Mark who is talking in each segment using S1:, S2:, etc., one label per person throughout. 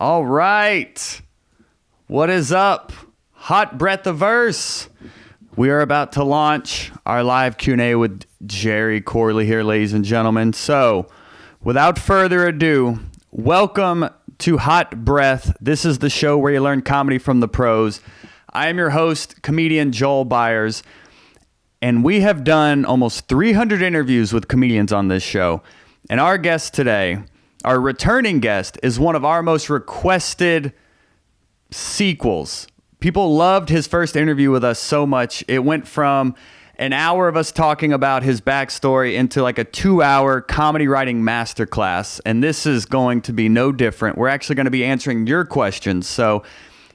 S1: All right. What is up? Hot Breath of Verse. We are about to launch our live Q&A with Jerry Corley here, ladies and gentlemen. So, without further ado, welcome to Hot Breath. This is the show where you learn comedy from the pros. I am your host, comedian Joel Byers, and we have done almost 300 interviews with comedians on this show. And our guest today, our returning guest, is one of our most requested sequels. People loved his first interview with us so much. It went from an hour of us talking about his backstory into like a 2-hour comedy writing masterclass. And this is going to be no different. We're actually going to be answering your questions. So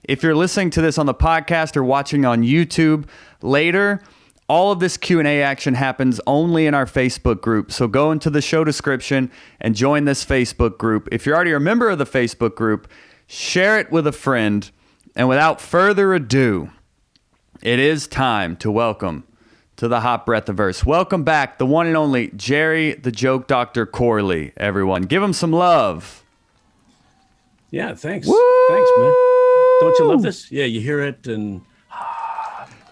S1: if you're listening to this on the podcast or watching on YouTube later, all of this Q&A action happens only in our Facebook group. So go into the show description and join this Facebook group. If you're already a member of the Facebook group, share it with a friend. And without further ado, it is time to welcome to the Hot Breath of Verse. Welcome back, the one and only Jerry the Joke Dr. Corley, everyone. Give him some love.
S2: Yeah, thanks.
S1: Woo!
S2: Thanks, man. Don't you love this? Yeah, you hear it and...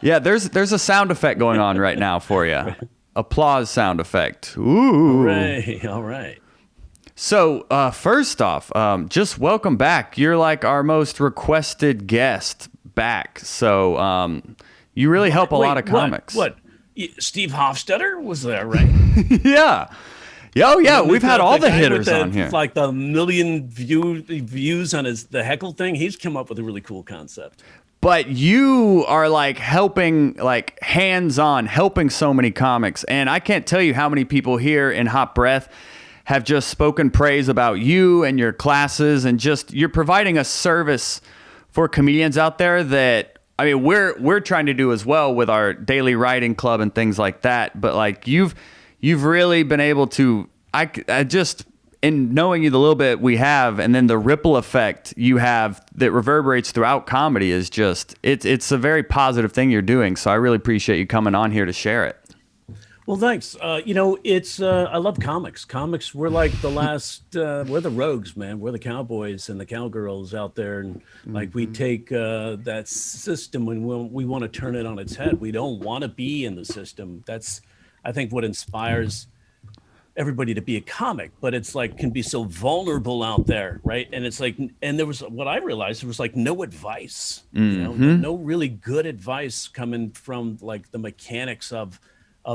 S1: Yeah, there's a sound effect going on right now for you. Applause sound effect. Ooh.
S2: All right.
S1: So, first off, just welcome back. You're like our most requested guest back. So, you really help a lot of comics.
S2: What? Steve Hofstetter was there, right?
S1: Yeah. Oh, yeah. We've had all the hitters on here.
S2: Like the million views on the heckle thing. He's come up with a really cool concept.
S1: But you are like helping, like hands-on, helping so many comics. And I can't tell you how many people here in Hot Breath have just spoken praise about you and your classes, and just you're providing a service for comedians out there that, I mean, we're trying to do as well with our daily writing club and things like that. But like you've really been able to, I just, in knowing you the little bit we have, and then the ripple effect you have that reverberates throughout comedy is just, it's a very positive thing you're doing. So I really appreciate you coming on here to share it.
S2: Well, thanks. It's I love comics. Comics, we're like the last, we're the rogues, man. We're the cowboys and the cowgirls out there. And like we take that system and we want to turn it on its head. We don't want to be in the system. That's, I think, what inspires everybody to be a comic, but it's like can be so vulnerable out there, right? And it's like, and there was what I realized, there was like no advice, no really good advice coming from like the mechanics of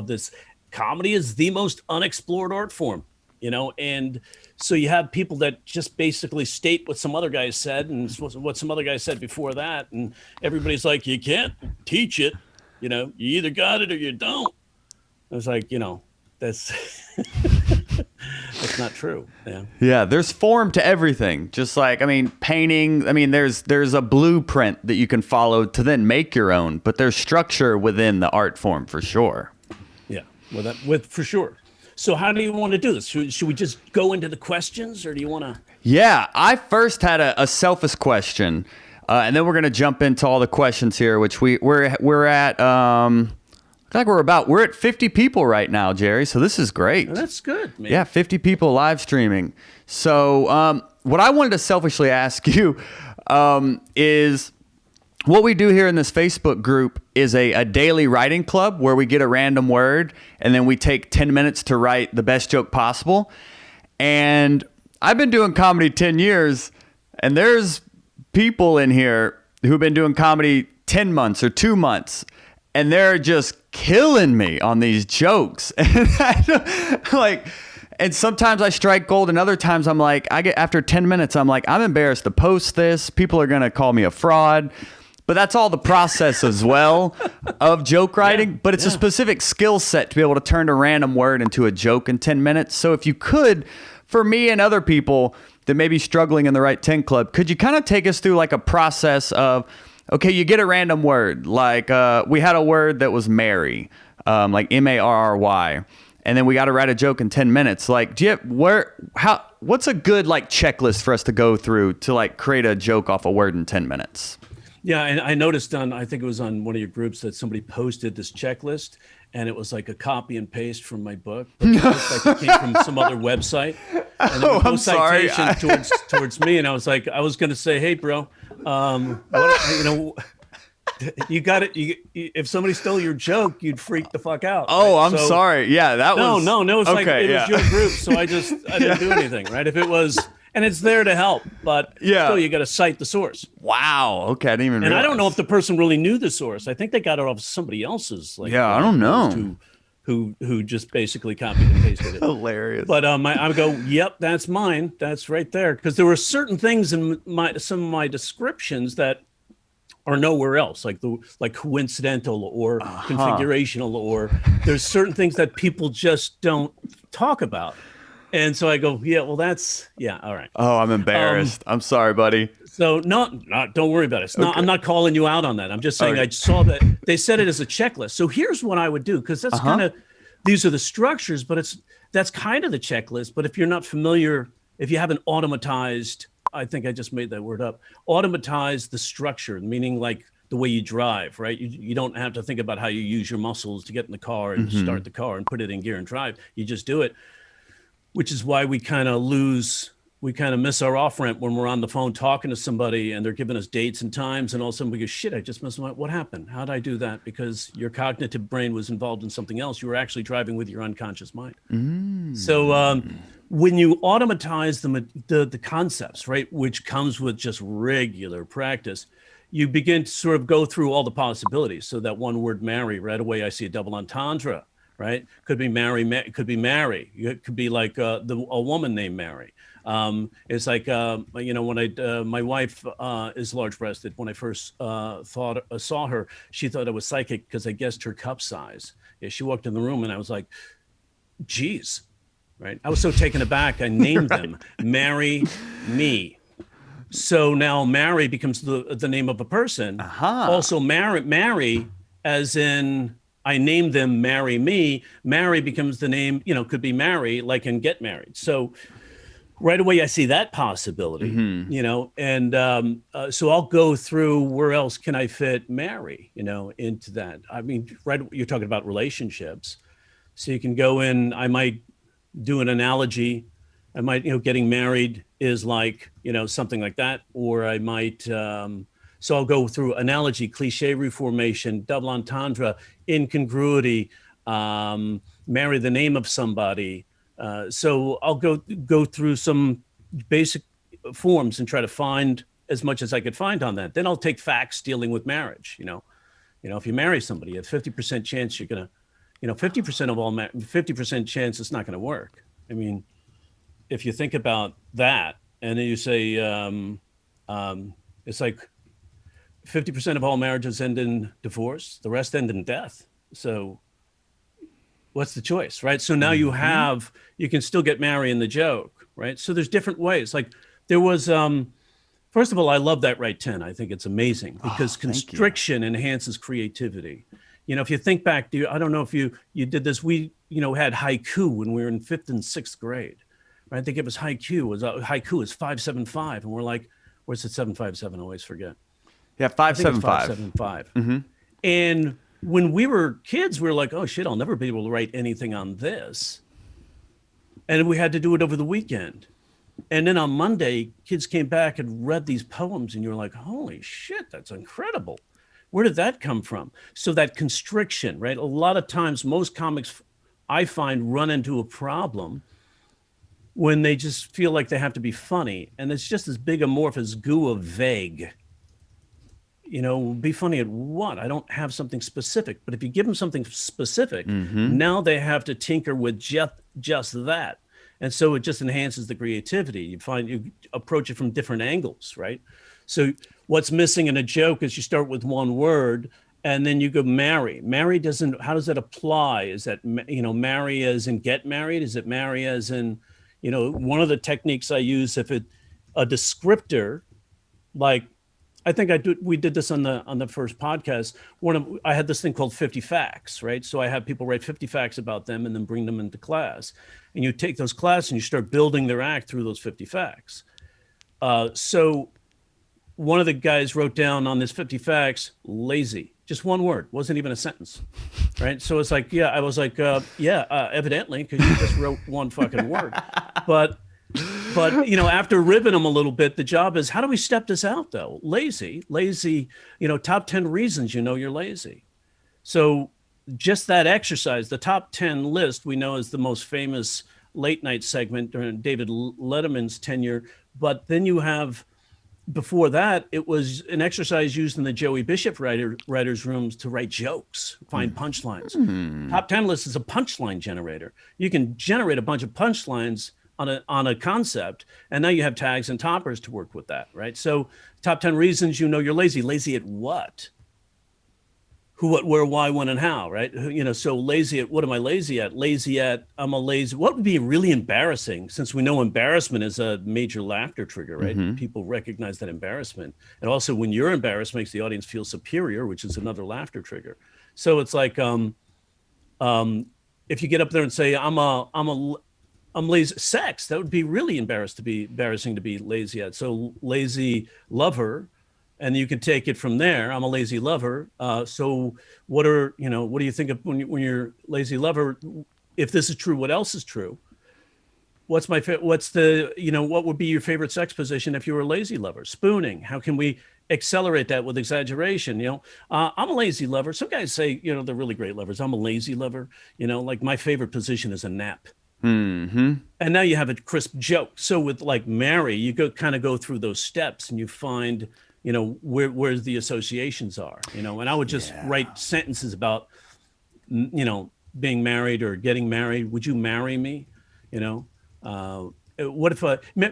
S2: this. Comedy is the most unexplored art form, and so you have people that just basically state what some other guy said and what some other guy said before that, and everybody's like, you can't teach it, you either got it or you don't. I was like, that's that's not true.
S1: Yeah, there's form to everything. Just like, I mean, painting, I mean, there's a blueprint that you can follow to then make your own, but there's structure within the art form for sure.
S2: Yeah, well, for sure. So how do you want to do this? Should we just go into the questions, or do you want to?
S1: Yeah, I first had a selfish question, and then we're going to jump into all the questions here, which we're at, we're at 50 people right now, Jerry. So this is great.
S2: That's good, man.
S1: Yeah, 50 people live streaming. So what I wanted to selfishly ask you is what we do here in this Facebook group is a daily writing club where we get a random word and then we take 10 minutes to write the best joke possible. And I've been doing comedy 10 years, and there's people in here who've been doing comedy 10 months or 2 months. And they're just killing me on these jokes. And sometimes I strike gold, and other times I'm like, after 10 minutes, I'm like, I'm embarrassed to post this. People are going to call me a fraud. But that's all the process as well of joke writing. Yeah, but it's a specific skill set to be able to turn a random word into a joke in 10 minutes. So if you could, for me and other people that may be struggling in the Write 10 Club, could you kind of take us through like a process of, okay, you get a random word. Like we had a word that was Mary, like Marry. And then we got to write a joke in 10 minutes. Like, what's a good like checklist for us to go through to like create a joke off a word in 10 minutes?
S2: Yeah, and I noticed I think it was on one of your groups that somebody posted this checklist, and it was like a copy and paste from my book, but it looked like it came from some other website. And there was no
S1: I'm sorry.
S2: citation towards me, and I was like, I was going to say, hey, bro, what. You got it. If somebody stole your joke, you'd freak the fuck out.
S1: Oh,
S2: right?
S1: I'm sorry. Yeah, that was
S2: no. It's like
S1: okay,
S2: it was your group, so I didn't do anything, right? If it was, and it's there to help, but still, you got to cite the source.
S1: Wow. Okay, I didn't even.
S2: And
S1: realize.
S2: I don't know if the person really knew the source. I think they got it off somebody else's. Like,
S1: I don't know.
S2: Who just basically copied and pasted it.
S1: Hilarious.
S2: But I go, yep, that's mine. That's right there. Because there were certain things in some of my descriptions that are nowhere else, like coincidental or configurational, or there's certain things that people just don't talk about. And so I go, yeah, well, that's all right.
S1: Oh, I'm embarrassed. I'm sorry, buddy.
S2: So don't worry about it. I'm not calling you out on that. I'm just saying I saw that they said it as a checklist. So here's what I would do, because that's kind of, these are the structures, but that's kind of the checklist. But if you're not familiar, if you haven't automatized, I think I just made that word up, automatize the structure, meaning like the way you drive, right? You don't have to think about how you use your muscles to get in the car and start the car and put it in gear and drive. You just do it, which is why we kind of miss our off ramp when we're on the phone talking to somebody and they're giving us dates and times, and all of a sudden we go, shit, I just missed what happened? How did I do that? Because your cognitive brain was involved in something else. You were actually driving with your unconscious mind. So when you automatize the concepts, right, which comes with just regular practice, you begin to sort of go through all the possibilities. So that one word marry, right away I see a double entendre, right? Could be marry, could be marry. It could be like a woman named Mary. It's like, when my wife is large-breasted. When I first saw her, she thought I was psychic because I guessed her cup size. Yeah, she walked in the room and I was like, geez, right? I was so taken aback. I named them Marry Me. So now Mary becomes the name of a person. Also marry as in, I named them Marry Me. Mary becomes the name, could be Mary, like in Get Married. So right away, I see that possibility, and so I'll go through where else can I fit Mary, into that. I mean, right, you're talking about relationships. So you can go in, I might do an analogy. I might, getting married is like, something like that. Or I might, so I'll go through analogy, cliche reformation, double entendre, incongruity, marry the name of somebody. So I'll go through some basic forms and try to find as much as I could find on that. Then I'll take facts dealing with marriage. If you marry somebody, you have 50% chance you're gonna, 50% chance it's not gonna work. I mean, if you think about that, and then you say it's like 50% of all marriages end in divorce, the rest end in death. So what's the choice, right? So now you can still get married in the joke, right? So there's different ways. Like there was, first of all, I love that right 10. I think it's amazing because constriction enhances creativity. If you think back, I don't know if you did this, we, had haiku when we were in 5th and 6th grade, right? They give us haiku is 575. And we're like, where's the 757? I always forget.
S1: Yeah, 575.
S2: 575. And when we were kids, we were like, oh shit, I'll never be able to write anything on this. And we had to do it over the weekend. And then on Monday, kids came back and read these poems and you're like, holy shit, that's incredible. Where did that come from? So that constriction, right? A lot of times, most comics I find run into a problem when they just feel like they have to be funny. And it's just this big amorphous goo of vague. Be funny at what? I don't have something specific. But if you give them something specific, now they have to tinker with just that. And so it just enhances the creativity. You approach it from different angles, right? So what's missing in a joke is you start with one word and then you go marry. Marry how does that apply? Is that, marry as in get married? Is it marry as in, one of the techniques I use, a descriptor, like, I think we did this on the first podcast. I had this thing called 50 facts, right? So I have people write 50 facts about them and then bring them into class. And you take those classes and you start building their act through those 50 facts. So one of the guys wrote down on this 50 facts, lazy. Just one word, wasn't even a sentence, right? So it's like, yeah, I was like, evidently, because you just wrote one fucking word. But after ribbing them a little bit, the job is, how do we step this out though? Lazy, top 10 reasons you're lazy. So just that exercise, the top 10 list we know is the most famous late night segment during David Letterman's tenure. But then you have, before that, it was an exercise used in the Joey Bishop writers' rooms to write jokes, find punchlines. Top 10 list is a punchline generator. You can generate a bunch of punchlines on a concept, and now you have tags and toppers to work with that, right? So top 10 reasons you're lazy. Lazy at what? Who, what, where, why, when, and how, right? So lazy at, what am I lazy at? I'm a lazy. What would be really embarrassing, since we know embarrassment is a major laughter trigger, right? People recognize that embarrassment. And also when you're embarrassed, makes the audience feel superior, which is another laughter trigger. So it's like, if you get up there and say, I'm lazy, sex, that would be really embarrassing to be lazy at. So lazy lover. And you can take it from there. I'm a lazy lover. So what do you think of when you're lazy lover? If this is true, what else is true? What would be your favorite sex position if you were a lazy lover? Spooning. How can we accelerate that with exaggeration? I'm a lazy lover. Some guys say, they're really great lovers. I'm a lazy lover. Like my favorite position is a nap.
S1: Mm-hmm.
S2: And now you have a crisp joke. So with like marry, you kind of go through those steps and you find, where the associations are, and I would just write sentences about, being married or getting married. Would you marry me? What if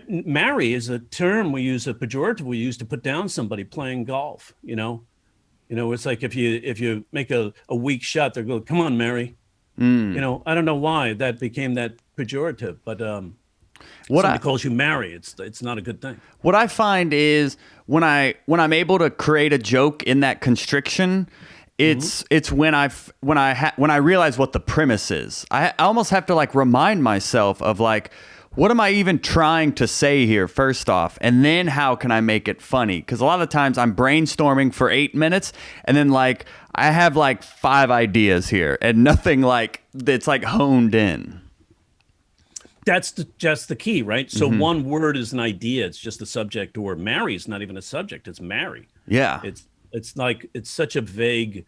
S2: marry is a term we use, a pejorative we use to put down somebody playing golf, it's like if you make a weak shot, they're going, come on, Mary. I don't know why that became that pejorative, but somebody calls you Mary, it's not a good thing.
S1: What I find is when I'm able to create a joke in that constriction, it's when I realize what the premise is. I almost have to like remind myself of like, what am I even trying to say here first off, and then how can I make it funny? Because a lot of the times I'm brainstorming for 8 minutes and then like I have like 5 ideas here and nothing like that's like honed in.
S2: That's just the key, right? So one word is an idea. It's just a subject, or marry is not even a subject. It's marry.
S1: Yeah.
S2: It's like, it's such a vague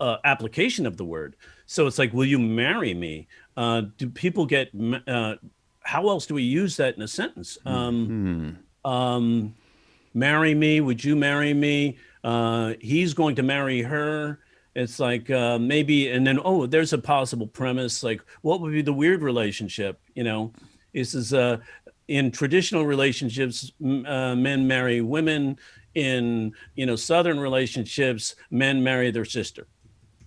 S2: application of the word. So it's like, will you marry me? Do people get, how else do we use that in a sentence? Marry me. Would you marry me? He's going to marry her. It's like maybe, and then, there's a possible premise. Like, what would be the weird relationship? This is in traditional relationships, men marry women. In, Southern relationships, men marry their sister.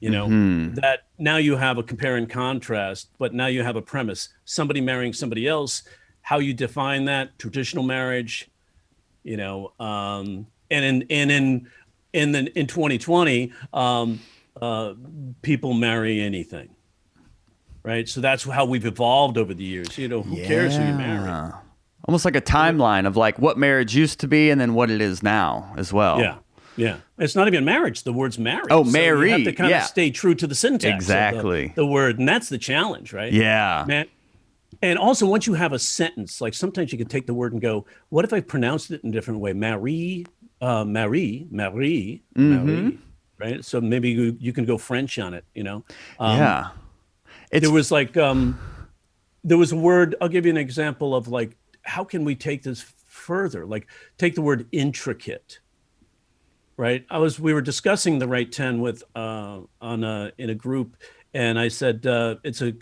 S2: That now you have a compare and contrast, but now you have a premise. Somebody marrying somebody else. How you define that? Traditional marriage. And in 2020. People marry anything, right? So that's how we've evolved over the years. Who cares who you marry?
S1: Almost like a timeline of like what marriage used to be and then what it is now as well.
S2: Yeah. It's not even marriage. The word's marriage.
S1: Oh,
S2: so
S1: marry.
S2: You have to kind of stay true to the syntax.
S1: Exactly.
S2: Of the word, and that's the challenge, right?
S1: Yeah.
S2: Man. And also, once you have a sentence, like sometimes you can take the word and go, what if I pronounced it in a different way? Marie. Right. So maybe you can go French on it,
S1: Yeah.
S2: There was like, there was a word, I'll give you an example of like, how can we take this further? Like take the word intricate, right? We were discussing the right 10 with, in a group. And I said, it's a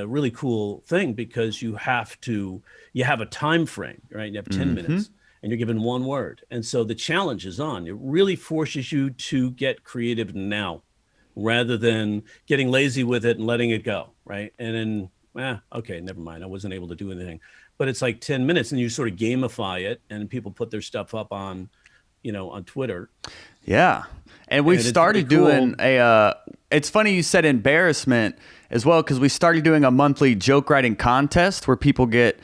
S2: really cool thing because you have a time frame, right? You have 10 minutes. And you're given one word. And so the challenge is on. It really forces you to get creative now rather than getting lazy with it and letting it go, right? And then, okay, never mind. I wasn't able to do anything. But it's like 10 minutes and you sort of gamify it and people put their stuff up on, on Twitter.
S1: Yeah. And we've started doing it's funny you said embarrassment as well, because we started doing a monthly joke writing contest where people get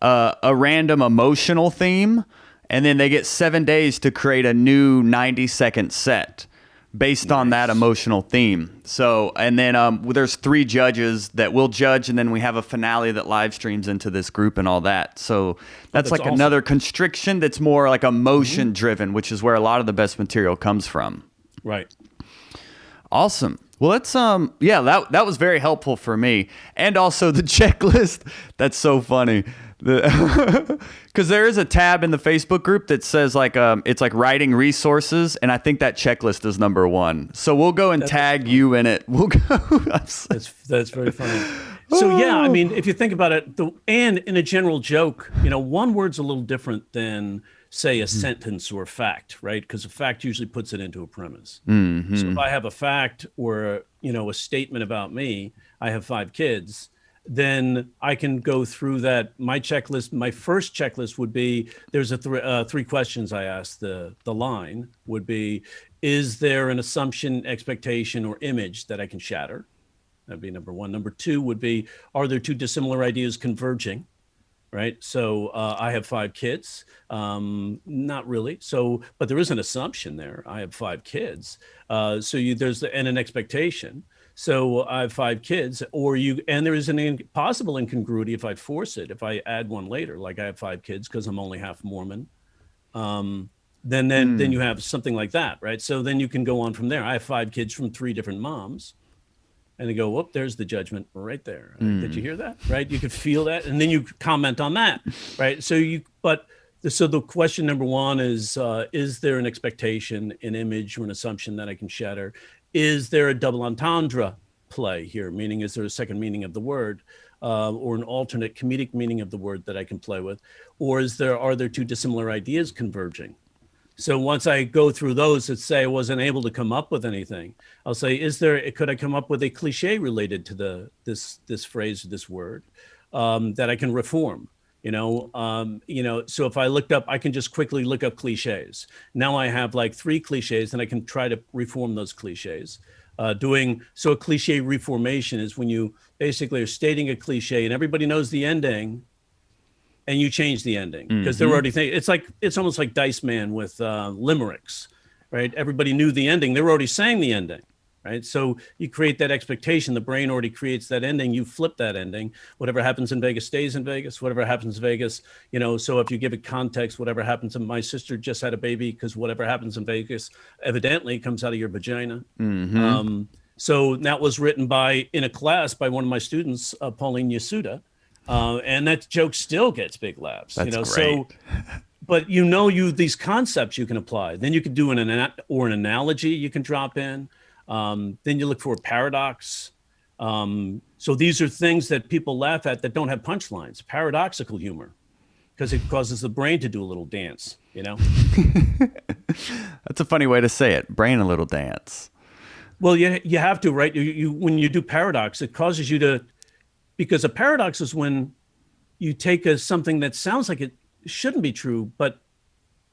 S1: a random emotional theme. And then they get 7 days to create a new 90-second set based on that emotional theme. So, and then there's 3 judges that will judge, and then we have a finale that live streams into this group and all that. So that's like awesome. Another constriction that's more like emotion driven, which is where a lot of the best material comes from.
S2: Right.
S1: Awesome. Well, let's that was very helpful for me, and also the checklist. That's so funny. Because there is a tab in the Facebook group that says like it's like writing resources, and I think that checklist is number 1. So we'll go and tag you in it. We'll go.
S2: That's very funny. So yeah, I mean, if you think about it, and in a general joke, one word's a little different than say a sentence or a fact, right? Because a fact usually puts it into a premise. Mm-hmm. So if I have a fact or a statement about me, I have 5 kids. Then I can go through that. My checklist, my first checklist would be, there's 3 questions I ask. The line would be, is there an assumption, expectation, or image that I can shatter? That'd be number 1. Number 2 would be, are there 2 dissimilar ideas converging? Right. So I have 5 kids. Not really. So, but there is an assumption there. I have 5 kids. There's an expectation. So I have 5 kids, and there is an possible incongruity if I force it. If I add one later, like I have 5 kids because I'm only half Mormon, then you have something like that, right? So then you can go on from there. I have 5 kids from 3 different moms, and they go, "Whoop, there's the judgment right there." Did you hear that? Right? You could feel that, and then you comment on that, right? So the question number 1 is there an expectation, an image, or an assumption that I can shatter? Is there a double entendre play here? Meaning, is there a second meaning of the word, or an alternate comedic meaning of the word that I can play with? Or are there 2 dissimilar ideas converging? So once I go through those, let's say I wasn't able to come up with anything, I'll say, could I come up with a cliche related to this phrase, this word, that I can reform? So if I can just quickly look up cliches. Now I have like 3 cliches, and I can try to reform those cliches. A cliche reformation is when you basically are stating a cliche and everybody knows the ending, and you change the ending because they're already thinking. It's almost like Dice Man with limericks, right? Everybody knew the ending; they were already saying the ending. Right. So you create that expectation. The brain already creates that ending. You flip that ending. Whatever happens in Vegas stays in Vegas. Whatever happens in Vegas, so if you give it context, whatever happens, and my sister just had a baby because whatever happens in Vegas evidently comes out of your vagina. Mm-hmm. So that was written in a class by one of my students, Pauline Yasuda. And that joke still gets big laughs.
S1: That's great.
S2: So, but these concepts you can apply. Then you can do an analogy you can drop in. Then you look for a paradox. So these are things that people laugh at that don't have punchlines. Paradoxical humor, because it causes the brain to do a little dance.
S1: That's a funny way to say it. Brain a little dance.
S2: Well, you have to, right? When you do paradox, it causes you to, because a paradox is when you take something that sounds like it shouldn't be true, but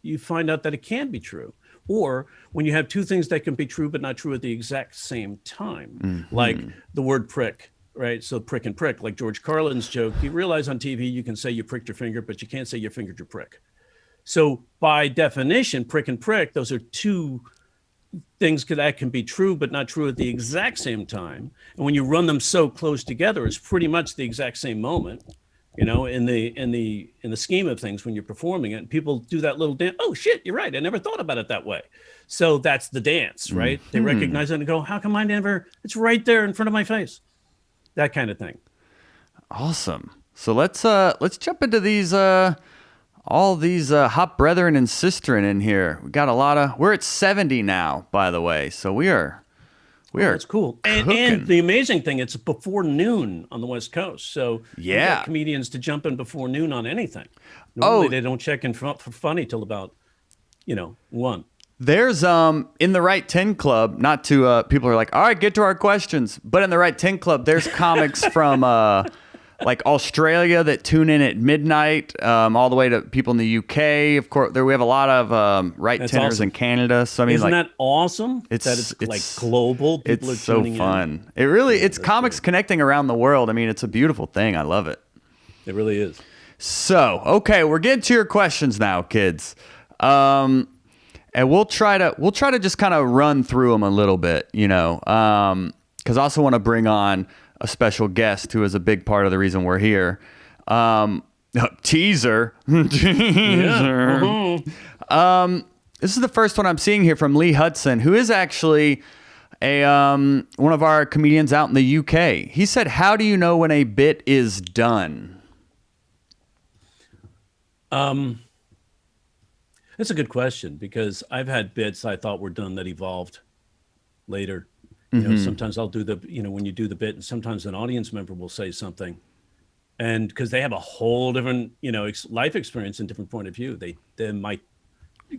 S2: you find out that it can be true. Or when you have 2 things that can be true but not true at the exact same time, like the word prick, right? So prick and prick, like George Carlin's joke. You realize on TV you can say you pricked your finger, but you can't say you fingered your prick. So by definition, prick and prick, those are 2 things that can be true but not true at the exact same time. And when you run them so close together, it's pretty much the exact same moment. In the scheme of things, when you're performing it, people do that little dance. Oh shit, you're right. I never thought about it that way. So that's the dance, right? They recognize it and go, how come I never? It's right there in front of my face. That kind of thing.
S1: Awesome. So let's jump into these all these hot brethren and sisterin in here. We got we're at 70 now, by the way. So we are.
S2: That's cool. And the amazing thing, it's before noon on the West Coast. So you get comedians to jump in before noon on anything. Normally they don't check in for funny till about, 1.
S1: There's in the Right 10 Club, not to people are like, all right, get to our questions. But in the Right 10 Club, there's comics from like Australia that tune in at midnight, all the way to people in the UK. Of course, we have a lot of right tenors awesome. In Canada. So I mean,
S2: isn't that awesome? It's like global. People
S1: it's so fun. In. It really, it's comics great. Connecting around the world. I mean, it's a beautiful thing. I love it.
S2: It really is.
S1: So, okay, we're getting to your questions now, kids. and we'll try to just kind of run through them a little bit, because I also want to bring on a special guest who is a big part of the reason we're here. Teaser.
S2: Yeah.
S1: This is the first one I'm seeing here from Lee Hudson, who is actually one of our comedians out in the UK. He said, "How do you know when a bit is done?"
S2: That's a good question, because I've had bits I thought were done that evolved later. Sometimes I'll do when you do the bit, and sometimes an audience member will say something, and because they have a whole different, life experience and different point of view, they might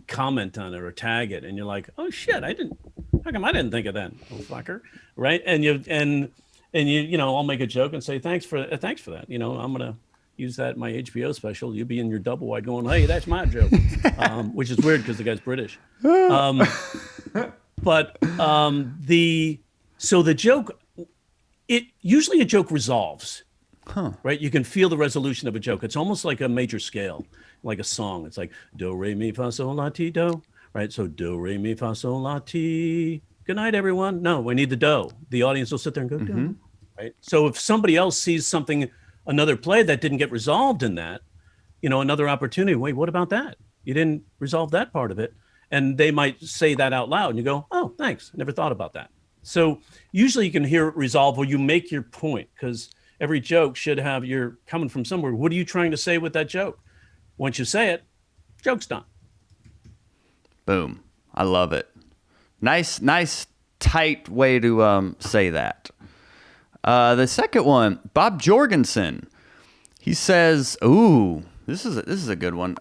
S2: comment on it or tag it, and you're like, oh shit, how come I didn't think of that, oh fucker, right? And I'll make a joke and say thanks for that. I'm gonna use that in my HBO special. You'll be in your double wide going, hey, that's my joke, which is weird because the guy's British. So the joke, usually a joke resolves, right? You can feel the resolution of a joke. It's almost like a major scale, like a song. It's like do, re, mi, fa, sol, la, ti, do, right? So do, re, mi, fa, sol, la, ti. Good night, everyone. No, we need the do. The audience will sit there and go, do, right? So if somebody else sees something, another play that didn't get resolved in that, another opportunity, wait, what about that? You didn't resolve that part of it. And they might say that out loud, and you go, oh, thanks, never thought about that. So usually you can hear it resolve, or you make your point, because every joke should have, you're coming from somewhere. What are you trying to say with that joke? Once you say it, joke's done.
S1: Boom. I love it. Nice, tight way to say that. The second one, Bob Jorgensen. He says, ooh, this is a good one.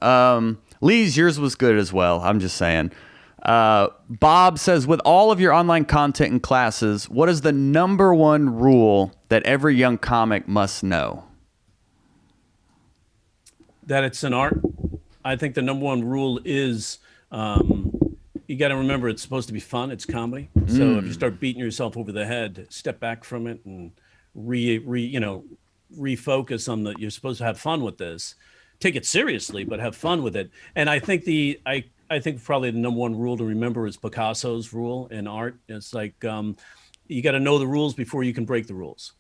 S1: Lee's, yours was good as well. I'm just saying. Bob says, with all of your online content and classes, what is the number one rule that every young comic must know?
S2: That it's an art. I think the number one rule is you got to remember it's supposed to be fun. It's comedy. So if you start beating yourself over the head, step back from it and refocus on you're supposed to have fun with this. Take it seriously, but have fun with it. And I think I think probably the number one rule to remember is Picasso's rule in art. It's like you got to know the rules before you can break the rules,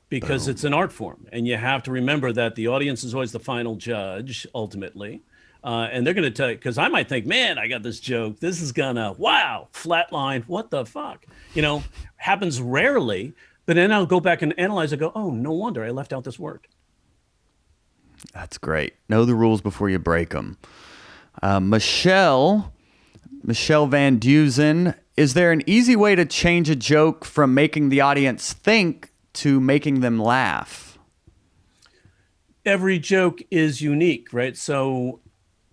S2: because it's an art form, and you have to remember that the audience is always the final judge ultimately. And they're going to tell you, because I might think, man, I got this joke. This is gonna, wow, flatline. What the fuck? Happens rarely, but then I'll go back and analyze it, go, oh, no wonder I left out this word.
S1: That's great. Know the rules before you break them. Michelle Van Dusen, is there an easy way to change a joke from making the audience think to making them laugh?
S2: Every joke is unique, right? So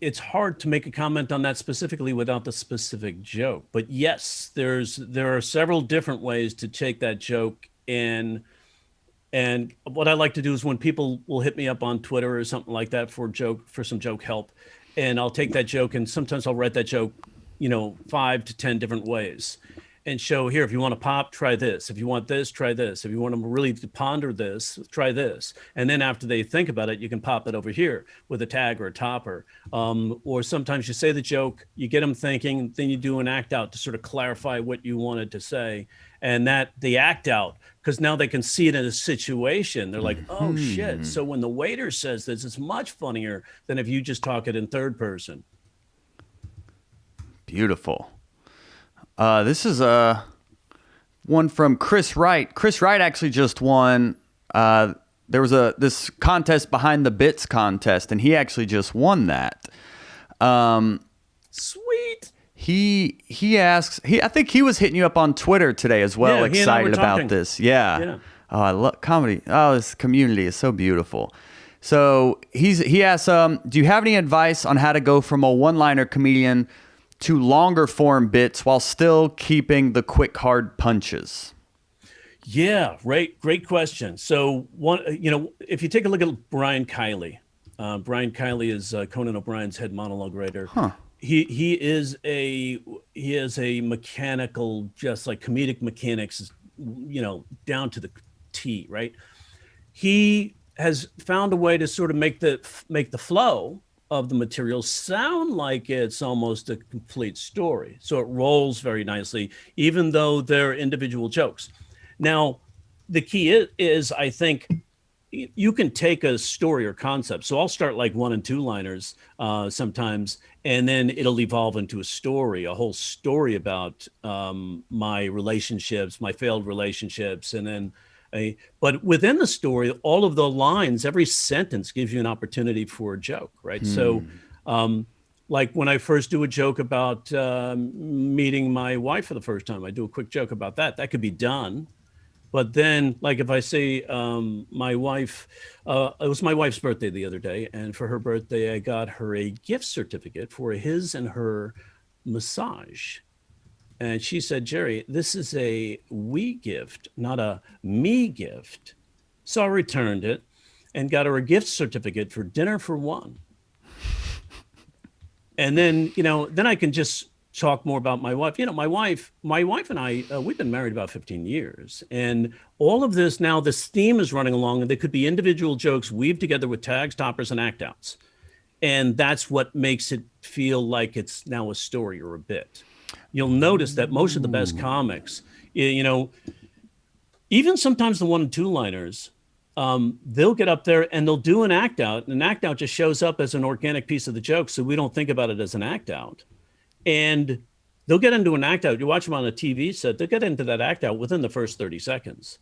S2: it's hard to make a comment on that specifically without the specific joke. But yes, there are several different ways to take that joke in. And what I like to do is when people will hit me up on Twitter or something like that for some joke help, and I'll take that joke, and sometimes I'll write that joke, 5 to 10 different ways, and show here, if you want to pop, try this. If you want this, try this. If you want them really to ponder this, try this. And then after they think about it, you can pop it over here with a tag or a topper. Or sometimes you say the joke, you get them thinking, then you do an act out to sort of clarify what you wanted to say. And that the act out, because now they can see it in a situation. They're like, oh shit. So when the waiter says this, it's much funnier than if you just talk it in third person.
S1: Beautiful. This is one from Chris Wright. Chris Wright actually just won. There was this contest, Behind the Bits contest, and he actually just won that.
S2: Sweet.
S1: He asks. I think he was hitting you up on Twitter today as well.
S2: Yeah,
S1: excited about this. Yeah. Oh, I love comedy. Oh, this community is so beautiful. So he asks, do you have any advice on how to go from a one-liner comedian to longer form bits while still keeping the quick, hard punches?
S2: Yeah, great question. So if you take a look at Brian Kiley, Brian Kiley is Conan O'Brien's head monologue writer.
S1: Huh.
S2: He is a mechanical, just like comedic mechanics, down to the T, right? He has found a way to sort of make the flow of the material sound like it's almost a complete story. So it rolls very nicely, even though they're individual jokes. Now, the key is I think you can take a story or concept. So I'll start like 1 and 2 liners sometimes, and then it'll evolve into a story, a whole story about my relationships, my failed relationships. And then, but within the story, all of the lines, every sentence gives you an opportunity for a joke, right? So, like when I first do a joke about meeting my wife for the first time, I do a quick joke about that. That could be done. But then, like if I say my wife, it was my wife's birthday the other day, and for her birthday, I got her a gift certificate for his and her massage. And she said, Jerry, this is a we gift, not a me gift. So I returned it and got her a gift certificate for dinner for one. And then, then I can just talk more about my wife. My wife and I, we've been married about 15 years. And all of this now, this theme is running along, and they could be individual jokes weaved together with tags, toppers, and act outs. And that's what makes it feel like it's now a story or a bit. You'll notice that most of the best comics, even sometimes the 1 and 2 liners, they'll get up there and they'll do an act out. And an act out just shows up as an organic piece of the joke. So we don't think about it as an act out. And they'll get into an act out. You watch them on a TV set, they'll get into that act out within the first 30 seconds.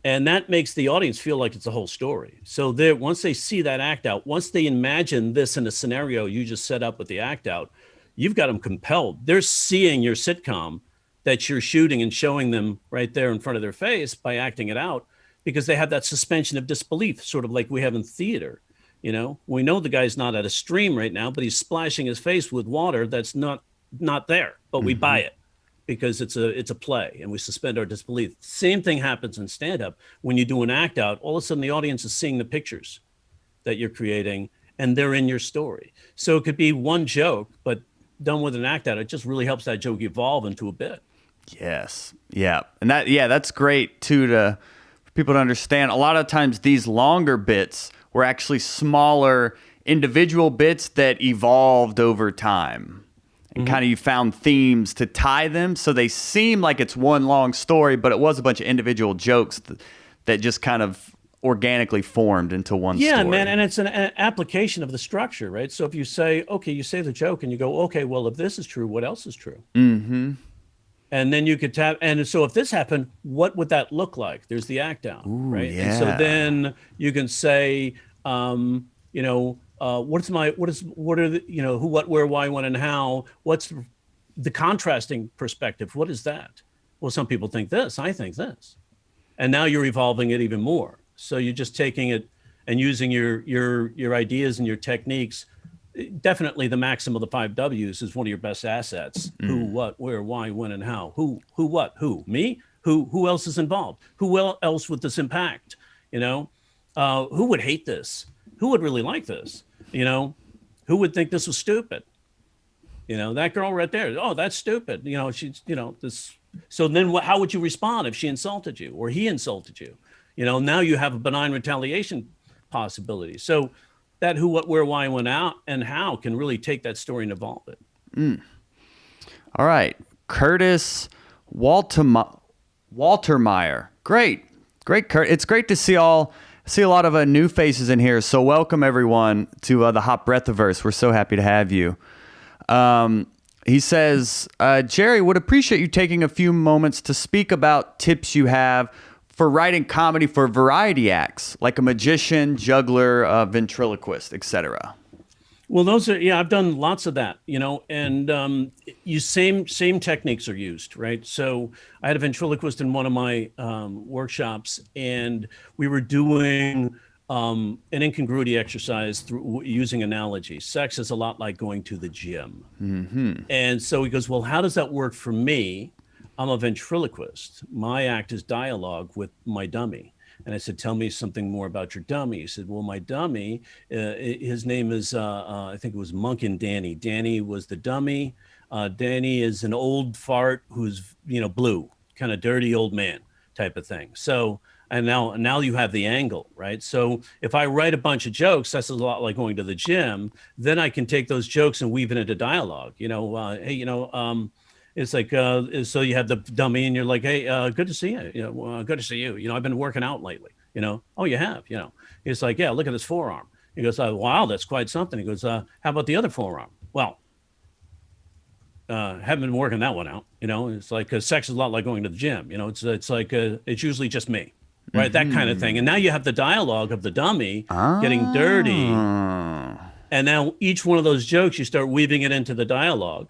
S2: And that makes the audience feel like it's a whole story. So once they see that act out, once they imagine this in a scenario you just set up with the act out, you've got them compelled. They're seeing your sitcom that you're shooting and showing them right there in front of their face by acting it out, because they have that suspension of disbelief, sort of like we have in theater. We know the guy's not at a stream right now, but he's splashing his face with water that's not there, but we buy it because it's a play, and we suspend our disbelief. Same thing happens in stand-up. When you do an act out, all of a sudden the audience is seeing the pictures that you're creating, and they're in your story. So it could be one joke, but done with an act out, it just really helps that joke evolve into a bit.
S1: Yes. Yeah. And that's great too, for people to understand. A lot of times these longer bits were actually smaller individual bits that evolved over time. And kind of you found themes to tie them, so they seem like it's one long story, but it was a bunch of individual jokes that just kind of organically formed into one story.
S2: Yeah, man, and it's an application of the structure, right? So if you say, okay, you say the joke and you go, okay, well, if this is true, what else is true? Mm-hmm. And then you could tap, and so if this happened, what would that look like? There's the act down, right?
S1: Yeah.
S2: And so then you can say, what are the, who, what, where, why, when, and how? What's the contrasting perspective? What is that? Well, some people think this, I think this. And now you're evolving it even more. So you're just taking it and using your ideas and your techniques. Definitely the maxim of the 5 W's is one of your best assets. Who, what, where, why, when, and how. Who, what, who? Me? Who else is involved? Who else would this impact? Who would hate this? Who would really like this? Who would think this was stupid? That girl right there. Oh, that's stupid. She's, this. So then how would you respond if she insulted you or he insulted you? Now you have a benign retaliation possibility. So that who, what, where, why, when, out, and how can really take that story and evolve it.
S1: All right. Curtis Waltermeyer. Great, Kurt. It's great to see a lot of new faces in here. So welcome everyone to the Hot Breathiverse. We're so happy to have you. He says, Jerry, would appreciate you taking a few moments to speak about tips you have for writing comedy for variety acts, like a magician, juggler, ventriloquist, etc.
S2: Well, those are, I've done lots of that, and same techniques are used, right? So I had a ventriloquist in one of my workshops, and we were doing an incongruity exercise through using analogy. Sex is a lot like going to the gym. Mm-hmm. And so he goes, well, how does that work for me? I'm a ventriloquist. My act is dialogue with my dummy. And I said, tell me something more about your dummy. He said, well, my dummy, his name is, I think it was Monkin Danny. Danny was the dummy. Danny is an old fart who's, blue, kind of dirty old man type of thing. So And now you have the angle, right? So if I write a bunch of jokes, that's a lot like going to the gym. Then I can take those jokes and weave it into dialogue. Hey, it's like so you have the dummy, and you're like, hey, good to see you. Good to see you. I've been working out lately. Oh, you have. It's like, yeah, look at this forearm. He goes, wow, that's quite something. He goes, how about the other forearm? Well, haven't been working that one out. It's like sex is a lot like going to the gym. It's like it's usually just me. Right, that kind of thing. And now you have the dialogue of the dummy getting dirty. And now each one of those jokes, you start weaving it into the dialogue.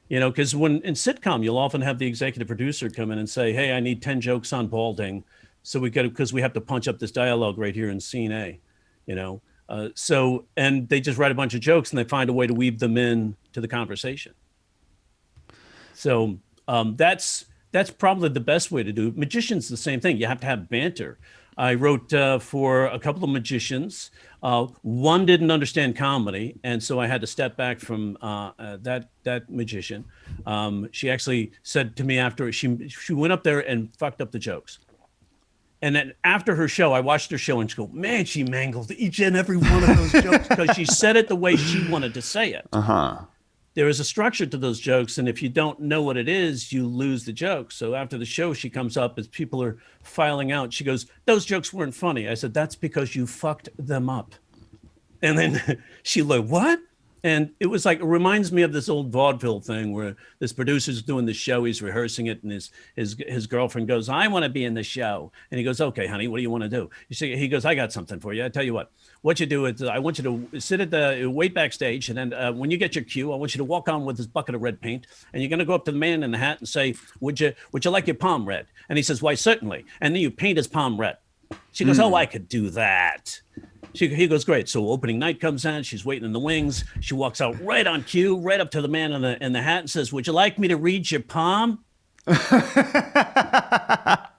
S2: Because when in sitcom, you'll often have the executive producer come in and say, hey, I need 10 jokes on balding. So because we have to punch up this dialogue right here in scene A, and they just write a bunch of jokes and they find a way to weave them in to the conversation. So that's probably the best way to do it. Magicians, the same thing. You have to have banter. I wrote for a couple of magicians. One didn't understand comedy, and so I had to step back from that magician. She actually said to me after she went up there and fucked up the jokes. And then after her show, I watched her show and she go, man, she mangled each and every one of those jokes because she said it the way she wanted to say it. There is a structure to those jokes, and if you don't know what it is, you lose the joke. So after the show, she comes up as people are filing out. She goes, those jokes weren't funny. I said, that's because you fucked them up. And then she like, what? And it was like, it reminds me of this old vaudeville thing where this producer's doing the show, he's rehearsing it, and his girlfriend goes, I want to be in the show. And he goes, okay, honey, what do you want to do? He goes, I got something for you. I tell you what you do is I want you to sit wait backstage. And then when you get your cue, I want you to walk on with this bucket of red paint. And you're going to go up to the man in the hat and say, would you like your palm red? And he says, why, certainly. And then you paint his palm red. She goes, oh, I could do that. He goes, great. So opening night comes in. She's waiting in the wings. She walks out right on cue, right up to the man in the hat and says, would you like me to read your palm?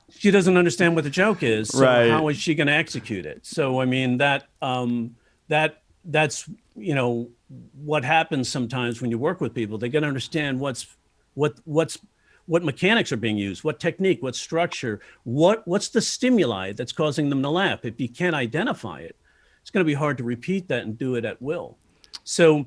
S2: She doesn't understand what the joke is. So
S1: right.
S2: How is she going to execute it? So, I mean, that's, what happens sometimes when you work with people. They got to understand what mechanics are being used, what technique, what structure, what's the stimuli that's causing them to laugh. If you can't identify it, it's going to be hard to repeat that and do it at will. So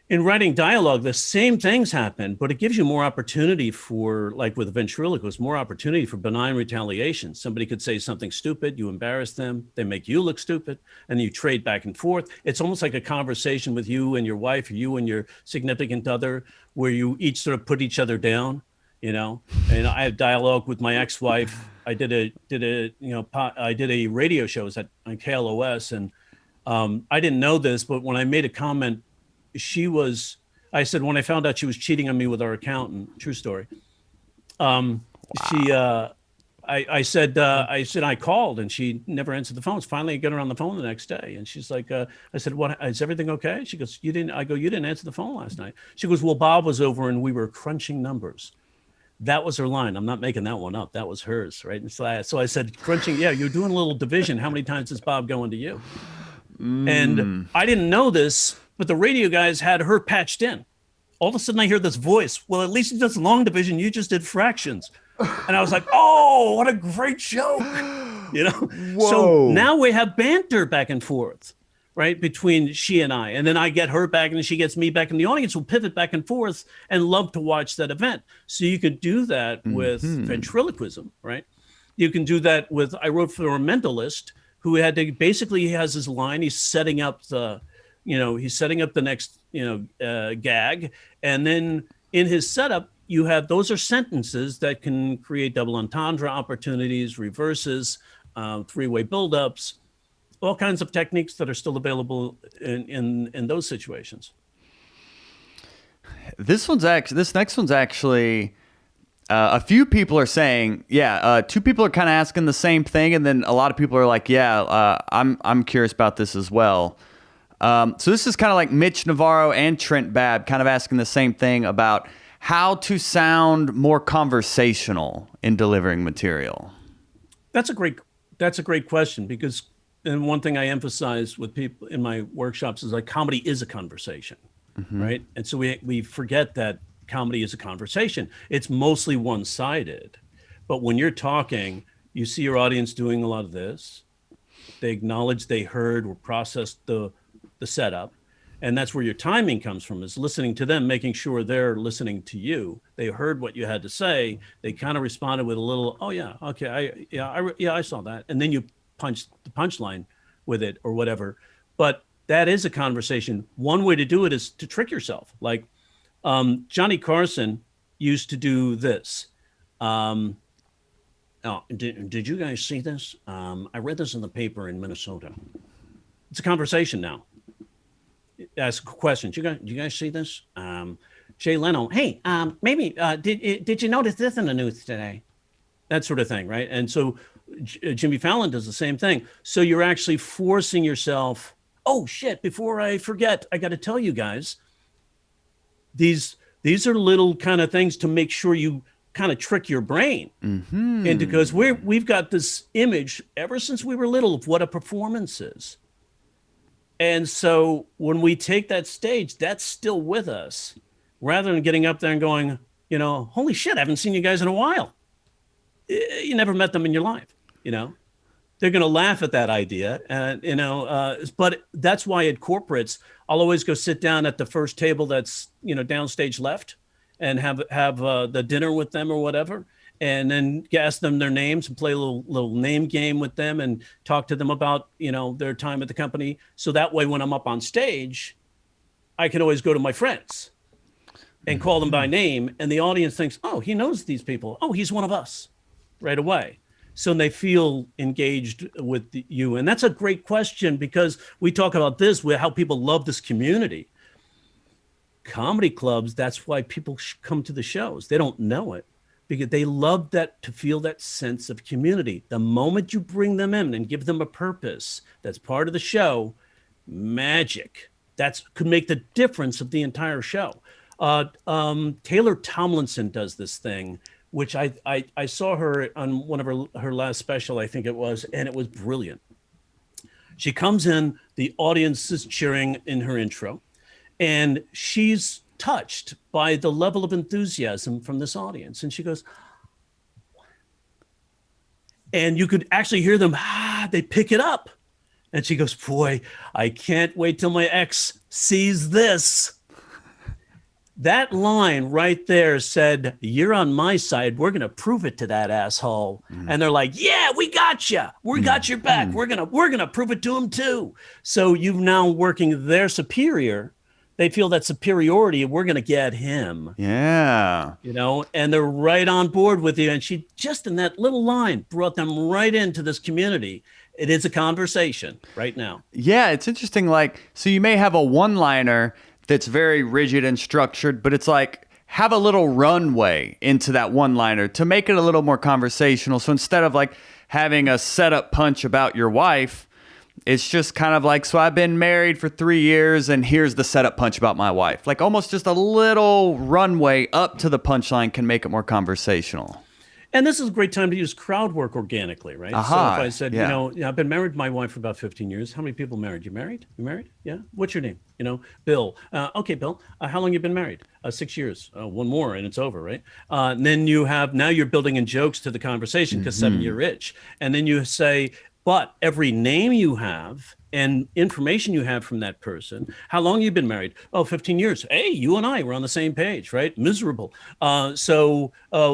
S2: in writing dialogue, the same things happen, but it gives you more opportunity for, like with a ventriloquist, more opportunity for benign retaliation. Somebody could say something stupid, you embarrass them, they make you look stupid, and you trade back and forth. It's almost like a conversation with you and your wife, or you and your significant other, where you each sort of put each other down. And I had dialogue with my ex-wife. I did a radio show on KLOS, and I didn't know this, but when I made a comment, I said, when I found out she was cheating on me with our accountant, true story. Wow. I said, I called and she never answered the phone. Finally, I get her on the phone the next day. And she's like, I said, what, is everything okay? She goes, you didn't answer the phone last night. She goes, well, Bob was over and we were crunching numbers. That was her line. I'm not making that one up. That was hers, right? And so I said, crunching, yeah, you're doing a little division. How many times is Bob going to you? And I didn't know this, but the radio guys had her patched in. All of a sudden I hear this voice. Well, at least it does long division. You just did fractions. And I was like, oh, what a great joke.
S1: Whoa.
S2: So now we have banter back and forth, right, between she and I. And then I get her back and then she gets me back. And the audience will pivot back and forth and love to watch that event. So you could do that with ventriloquism, right? You can do that with, I wrote for a mentalist who he has his line. He's setting up the next, gag. And then in his setup, those are sentences that can create double entendre opportunities, reverses, three-way buildups, all kinds of techniques that are still available in those situations.
S1: This next one's actually, a few people are saying, two people are kind of asking the same thing. And then a lot of people are like, I'm curious about this as well. So this is kind of like Mitch Navarro and Trent Babb kind of asking the same thing about how to sound more conversational in delivering material.
S2: That's a great question, because and one thing I emphasize with people in my workshops is like comedy is a conversation, right? And so we forget that comedy is a conversation. It's mostly one-sided, but when you're talking, you see your audience doing a lot of this. They acknowledge they heard or processed the setup. And that's where your timing comes from, is listening to them, making sure they're listening to you. They heard what you had to say. They kind of responded with a little, oh yeah, okay, I saw that. And then you punch the punchline with it or whatever. But that is a conversation. One way to do it is to trick yourself. Like Johnny Carson used to do this. Oh, did you guys see this? I read this in the paper in Minnesota. It's a conversation now. Ask questions. Do you guys see this? Jay Leno, hey, maybe did you notice this in the news today? That sort of thing, right? And so Jimmy Fallon does the same thing. So you're actually forcing yourself. Oh shit! Before I forget, I got to tell you guys. These are little kind of things to make sure you kind of trick your brain. And because we've got this image ever since we were little of what a performance is. And so when we take that stage, that's still with us, rather than getting up there and going, holy shit, I haven't seen you guys in a while. You never met them in your life, They're going to laugh at that idea. But that's why at corporates, I'll always go sit down at the first table that's, downstage left and have the dinner with them or whatever. And then ask them their names and play a little name game with them and talk to them about, their time at the company. So that way, when I'm up on stage, I can always go to my friends and call them by name. And the audience thinks, oh, he knows these people. Oh, he's one of us right away. So they feel engaged with you. And that's a great question, because we talk about this, how people love this community. Comedy clubs, that's why people come to the shows. They don't know it, because they love that, to feel that sense of community. The moment you bring them in and give them a purpose that's part of the show, magic. That could make the difference of the entire show. Taylor Tomlinson does this thing, which I saw her on one of her last special, I think it was, and it was brilliant. She comes in, the audience is cheering in her intro, and she's touched by the level of enthusiasm from this audience. And she goes, and you could actually hear them, they pick it up. And she goes, boy, I can't wait till my ex sees this. That line right there said, you're on my side. We're going to prove it to that asshole. And they're like, yeah, we got you. We got your back. We're going to prove it to him too. So you've now working their superior. They feel that superiority. We're going to get him.
S1: Yeah.
S2: And they're right on board with you. And she just in that little line brought them right into this community. It is a conversation right now.
S1: Yeah. It's interesting. So you may have a one-liner that's very rigid and structured, but it's like, have a little runway into that one-liner to make it a little more conversational. So instead of having a setup punch about your wife, it's just kind of like, so I've been married for 3 years and here's the setup punch about my wife. Almost just a little runway up to the punchline can make it more conversational.
S2: And this is a great time to use crowd work organically, right? So if I said, I've been married to my wife for about 15 years. How many people married? You married? You married? Yeah. What's your name? Bill. Okay, Bill. How long you been married? 6 years. One more and it's over, right? And then now you're building in jokes to the conversation because 7-year itch. And then you say, but every name you have and information you have from that person, how long you've been married? Oh, 15 years. Hey, you and I were on the same page, right? Miserable. So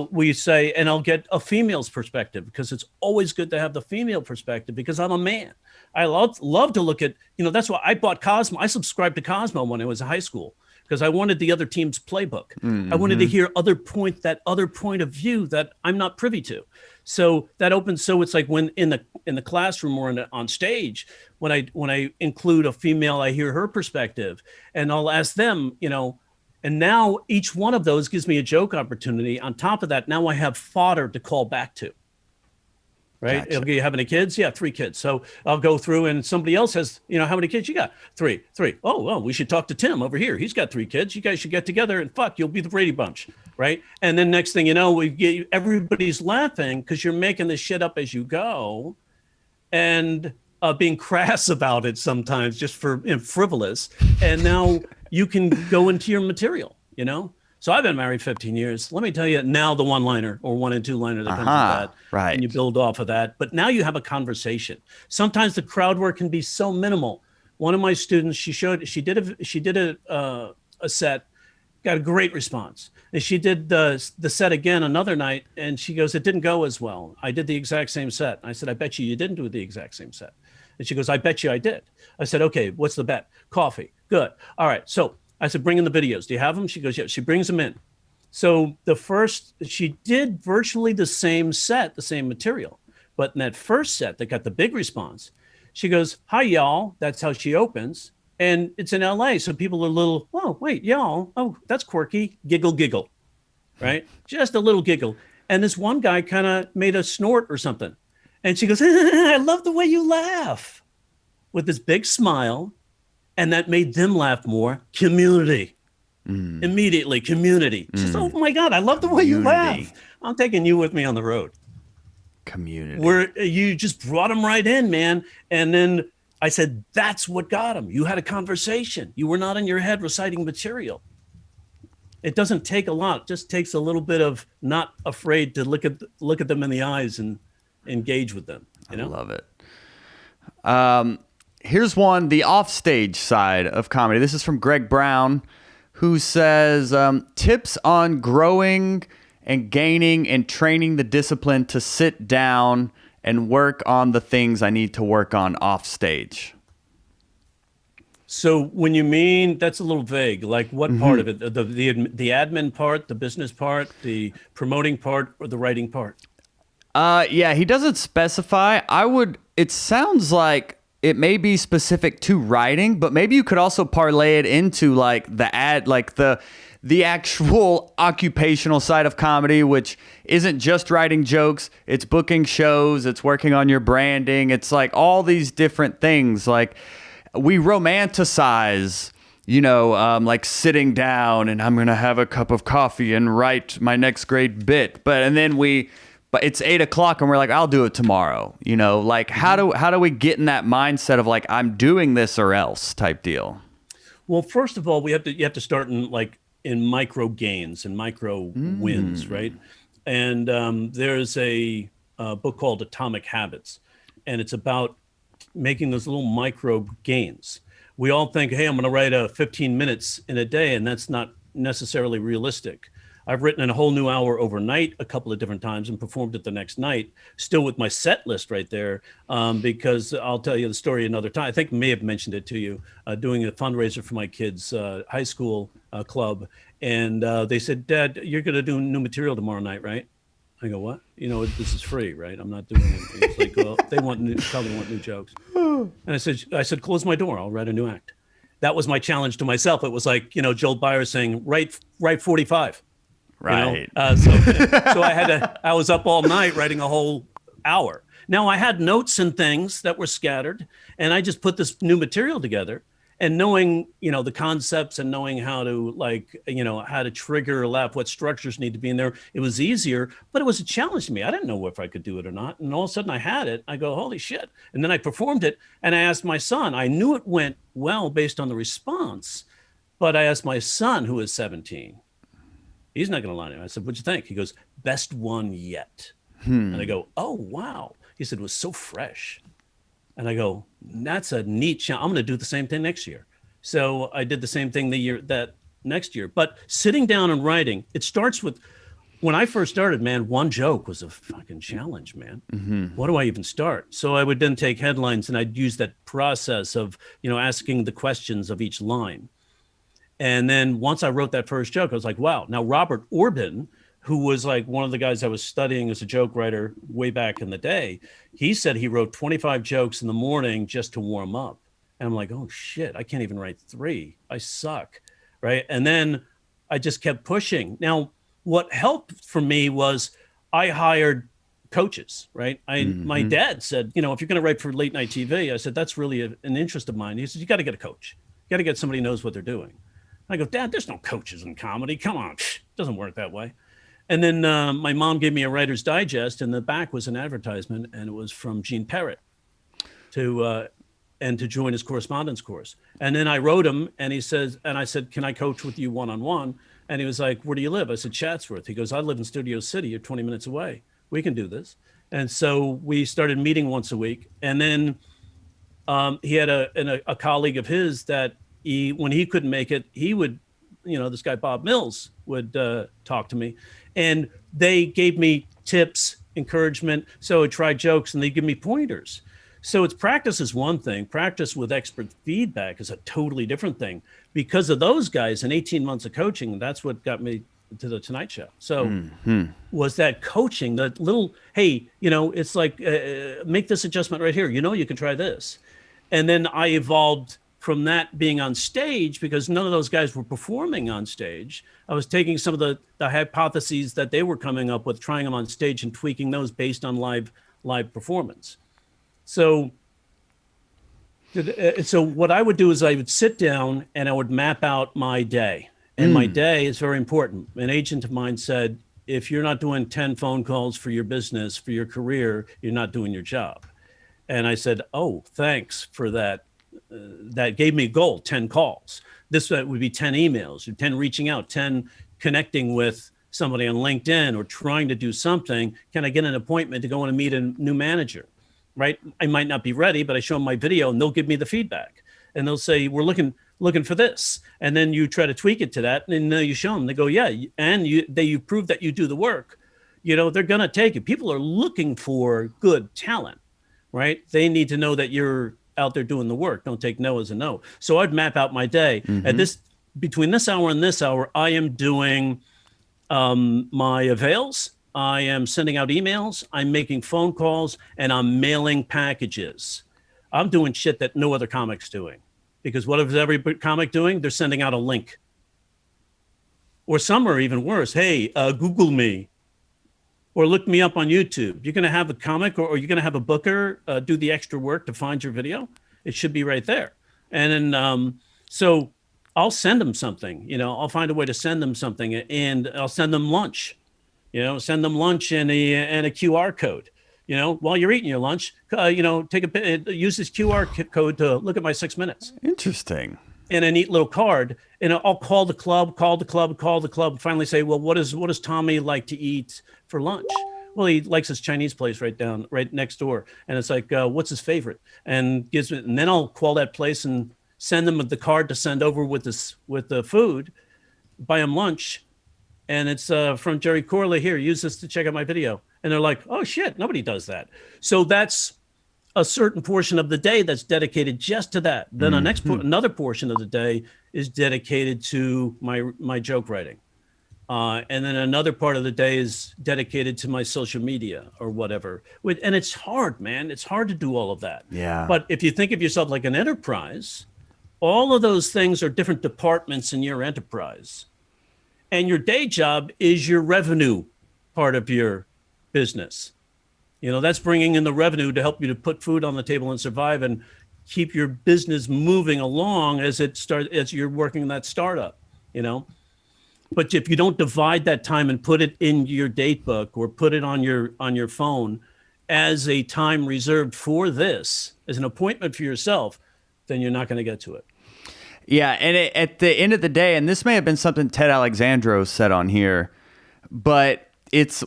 S2: we say, and I'll get a female's perspective, because it's always good to have the female perspective, because I'm a man. I love to look at, that's why I bought Cosmo. I subscribed to Cosmo when I was in high school, because I wanted the other team's playbook. I wanted to hear that other point of view that I'm not privy to. So that opens. So it's like when in the classroom or on stage, when I include a female, I hear her perspective, and I'll ask them, and now each one of those gives me a joke opportunity. On top of that, now I have fodder to call back to. Right?
S1: Gotcha.
S2: You have any kids? Yeah, 3 kids. So I'll go through, and somebody else has, how many kids you got? 3. Oh, well, we should talk to Tim over here. He's got 3 kids. You guys should get together and you'll be the Brady Bunch. Right? And then next thing you know, everybody's laughing because you're making this shit up as you go, and being crass about it sometimes just for frivolous. And now you can go into your material, So I've been married 15 years. Let me tell you now the one-liner or one and two-liner that comes with that.
S1: Right.
S2: And you build off of that. But now you have a conversation. Sometimes the crowd work can be so minimal. One of my students, she did a set, got a great response. And she did the set again another night, and she goes, it didn't go as well. I did the exact same set. I said, I bet you didn't do the exact same set. And she goes, I bet you I did. I said, okay, what's the bet? Coffee. Good. All right. So I said, bring in the videos. Do you have them? She goes, yeah. She brings them in. So she did virtually the same set, the same material. But in that first set that got the big response, she goes, hi, y'all. That's how she opens. And it's in LA. So people are a little, oh, wait, y'all. Oh, that's quirky. Giggle, giggle. Right? Just a little giggle. And this one guy kind of made a snort or something. And she goes, I love the way you laugh. With this big smile. And that made them laugh more. Community. Immediately, community. She says, oh my God, I love the way you laugh. I'm taking you with me on the road.
S1: Community.
S2: Where you just brought them right in, man. And then I said, that's what got them. You had a conversation. You were not in your head reciting material. It doesn't take a lot. It just takes a little bit of not afraid to look at them in the eyes and engage with them. You know?
S1: I love it. Here's one, the offstage side of comedy. This is from Greg Brown, who says, tips on growing and gaining and training the discipline to sit down and work on the things I need to work on offstage.
S2: So when you mean, that's a little vague, like what part of it? The admin part, the business part, the promoting part, or the writing part?
S1: Yeah, he doesn't specify. It sounds like it may be specific to writing, but maybe you could also parlay it into like the actual occupational side of comedy, which isn't just writing jokes. It's booking shows. It's working on your branding. It's like all these different things. Like we romanticize, like sitting down and I'm going to have a cup of coffee and write my next great bit. But it's 8:00 and we're like, I'll do it tomorrow. Like how do we get in that mindset of like, I'm doing this or else type deal?
S2: Well, first of all, you have to start in micro gains and micro wins, right? And there's a book called Atomic Habits, and it's about making those little micro gains. We all think, hey, I'm going to write 15 minutes in a day, and that's not necessarily realistic. I've written in a whole new hour overnight a couple of different times and performed it the next night, still with my set list right there, because I'll tell you the story another time. I think I may have mentioned it to you, doing a fundraiser for my kids' high school club. And they said, Dad, you're going to do new material tomorrow night, right? I go, what? This is free, right? I'm not doing it. It's like, well, they probably want new jokes. And I said, close my door. I'll write a new act. That was my challenge to myself. It was like, Joel Byers saying, write 45.
S1: Right.
S2: So I was up all night writing a whole hour. Now I had notes and things that were scattered, and I just put this new material together. And knowing, the concepts and knowing how to how to trigger a laugh, what structures need to be in there, it was easier, but it was a challenge to me. I didn't know if I could do it or not. And all of a sudden I had it. I go, holy shit. And then I performed it, and I asked my son. I knew it went well based on the response, but I asked my son, who is 17. He's not going to lie to me. I said, what'd you think? He goes, best one yet. And I go, oh, wow. He said, it was so fresh. And I go, that's a neat challenge. I'm going to do the same thing next year. So I did the same thing that next year. But sitting down and writing, it starts with, when I first started, man, one joke was a fucking challenge, man. What do I even start? So I would then take headlines and I'd use that process of, asking the questions of each line. And then once I wrote that first joke, I was like, wow. Now, Robert Orban, who was like one of the guys I was studying as a joke writer way back in the day, he said he wrote 25 jokes in the morning just to warm up. And I'm like, oh shit, I can't even write 3. I suck, right? And then I just kept pushing. Now, what helped for me was I hired coaches, right? My dad said, if you're going to write for late night TV, I said, that's really an interest of mine. He said, you got to get a coach. You got to get somebody who knows what they're doing. I go, Dad, there's no coaches in comedy. Come on. It doesn't work that way. And then my mom gave me a Writer's Digest, and the back was an advertisement, and it was from Gene Perrett to and to join his correspondence course. And then I wrote him, and I said, can I coach with you one-on-one? And he was like, where do you live? I said, Chatsworth. He goes, I live in Studio City. You're 20 minutes away. We can do this. And so we started meeting once a week. And then he had a colleague of his that when he couldn't make it, he would, this guy, Bob Mills, would talk to me. And they gave me tips, encouragement. So I tried jokes, and they give me pointers. So practice is one thing. Practice with expert feedback is a totally different thing. Because of those guys in 18 months of coaching, that's what got me to the Tonight Show. So was that coaching, that little, hey, it's like, make this adjustment right here. You can try this. And then I evolved from that being on stage, because none of those guys were performing on stage. I was taking some of the hypotheses that they were coming up with, trying them on stage and tweaking those based on live performance. So what I would do is I would sit down and I would map out my day. And my day is very important. An agent of mine said, if you're not doing 10 phone calls for your business, for your career, you're not doing your job. And I said, oh, thanks for that. That gave me a goal, 10 calls. This would be 10 emails, or 10 reaching out, 10 connecting with somebody on LinkedIn or trying to do something. Can I get an appointment to go and meet a new manager? Right? I might not be ready, but I show them my video and they'll give me the feedback. And they'll say, we're looking for this. And then you try to tweak it to that. And then you show them, they go, yeah. And you prove that you do the work. They're going to take it. People are looking for good talent, right? They need to know that you're out there doing the work. Don't take no as a no. So I'd map out my day. Between this hour and this hour, I am doing my avails. I am sending out emails, I'm making phone calls, and I'm mailing packages. I'm doing shit that no other comic's doing. Because what is every comic doing? They're sending out a link. Or some are even worse. Hey, Google me. Or look me up on YouTube. You're going to have a comic or you're going to have a booker do the extra work to find your video. It should be right there. And then, so I'll send them something. I'll find a way to send them something, and I'll send them lunch. Send them lunch and a QR code. While you're eating your lunch, use this QR code to look at my 6 minutes.
S1: Interesting.
S2: And a neat little card. And I'll call the club, finally say, well, what does Tommy like to eat for lunch? Well, he likes his Chinese place right next door. And it's like, what's his favorite? And then I'll call that place and send them the card to send over with the food, buy them lunch. And it's from Jerry Corley. Here, use this to check out my video. And they're like, oh, shit, nobody does that. So that's a certain portion of the day that's dedicated just to that. Then another portion of the day is dedicated to my joke writing. And then another part of the day is dedicated to my social media or whatever. And it's hard, man. It's hard to do all of that.
S1: Yeah.
S2: But if you think of yourself like an enterprise, all of those things are different departments in your enterprise. And your day job is your revenue part of your business. That's bringing in the revenue to help you to put food on the table and survive and keep your business moving along as you're working in that startup, But if you don't divide that time and put it in your date book or put it on your phone as a time reserved for this, as an appointment for yourself, then you're not going to get to it.
S1: Yeah, and at the end of the day, and this may have been something Ted Alexandro said on here, but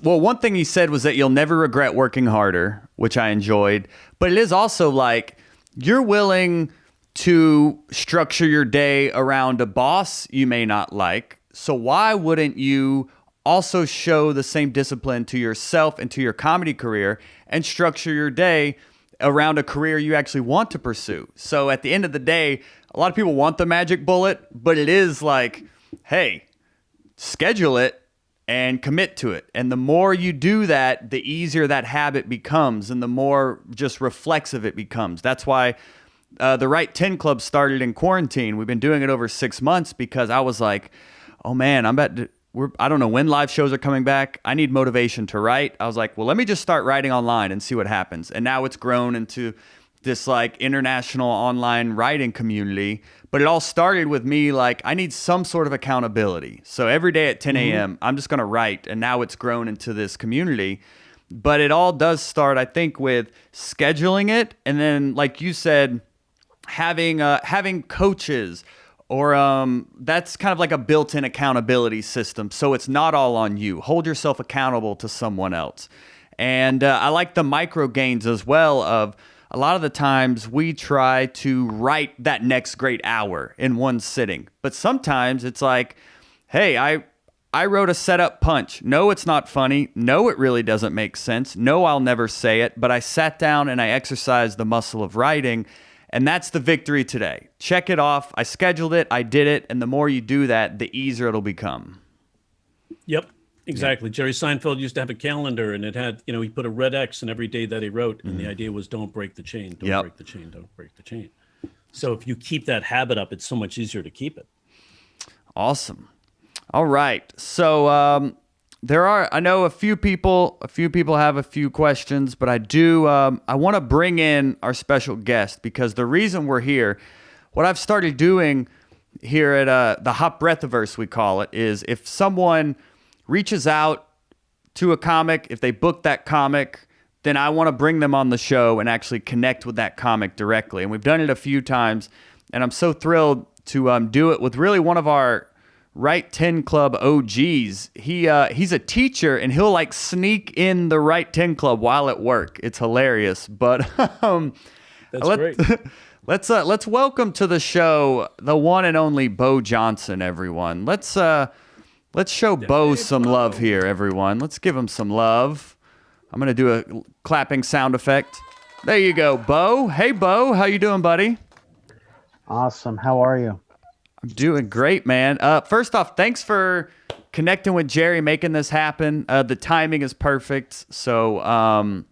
S1: one thing he said was that you'll never regret working harder, which I enjoyed, but it is also like you're willing to structure your day around a boss you may not like, so why wouldn't you also show the same discipline to yourself and to your comedy career and structure your day around a career you actually want to pursue? So at the end of the day, a lot of people want the magic bullet, but it is like, hey, schedule it and commit to it. And the more you do that, the easier that habit becomes and the more just reflexive it becomes. That's why the Write 10 Club started in quarantine. We've been doing it over 6 months because I was like, oh man, I don't know when live shows are coming back. I need motivation to write. I was like, well, let me just start writing online and see what happens. And now it's grown into this like international online writing community. But it all started with me like, I need some sort of accountability. So every day at 10 a.m., I'm just going to write. And now it's grown into this community. But it all does start, I think, with scheduling it. And then, like you said, having coaches, or that's kind of like a built-in accountability system. So it's not all on you. Hold yourself accountable to someone else. And I like the micro gains as well. Of a lot of the times we try to write that next great hour in one sitting, but sometimes it's like, hey, I wrote a setup punch. No, it's not funny. No, it really doesn't make sense. No, I'll never say it. But I sat down and I exercised the muscle of writing, and that's the victory today. Check it off. I scheduled it. I did it. And the more you do that, the easier it'll become.
S2: Yep, exactly. Jerry Seinfeld used to have a calendar, and it had, he put a red X in every day that he wrote. And the idea was, don't break the chain. Don't break the chain. Don't break the chain. So if you keep that habit up, it's so much easier to keep it.
S1: Awesome. All right. So I know a few people have a few questions, but I want to bring in our special guest, because the reason we're here, what I've started doing here at the Hot Breathiverse, we call it, is if someone reaches out to a comic, if they book that comic, then I want to bring them on the show and actually connect with that comic directly. And we've done it a few times, and I'm so thrilled to do it with really one of our Right 10 Club OGs. He's a teacher, and he'll like sneak in the Right 10 Club while at work. It's hilarious. But
S2: that's great.
S1: Let's welcome to the show the one and only Bo Johnson, everyone. Let's show Bo some love here, everyone. Let's give him some love. I'm gonna do a clapping sound effect. There you go, Bo. Hey, Bo, how you doing, buddy?
S3: Awesome. How are you?
S1: I'm doing great, man. First off, thanks for connecting with Jerry, making this happen. The timing is perfect. So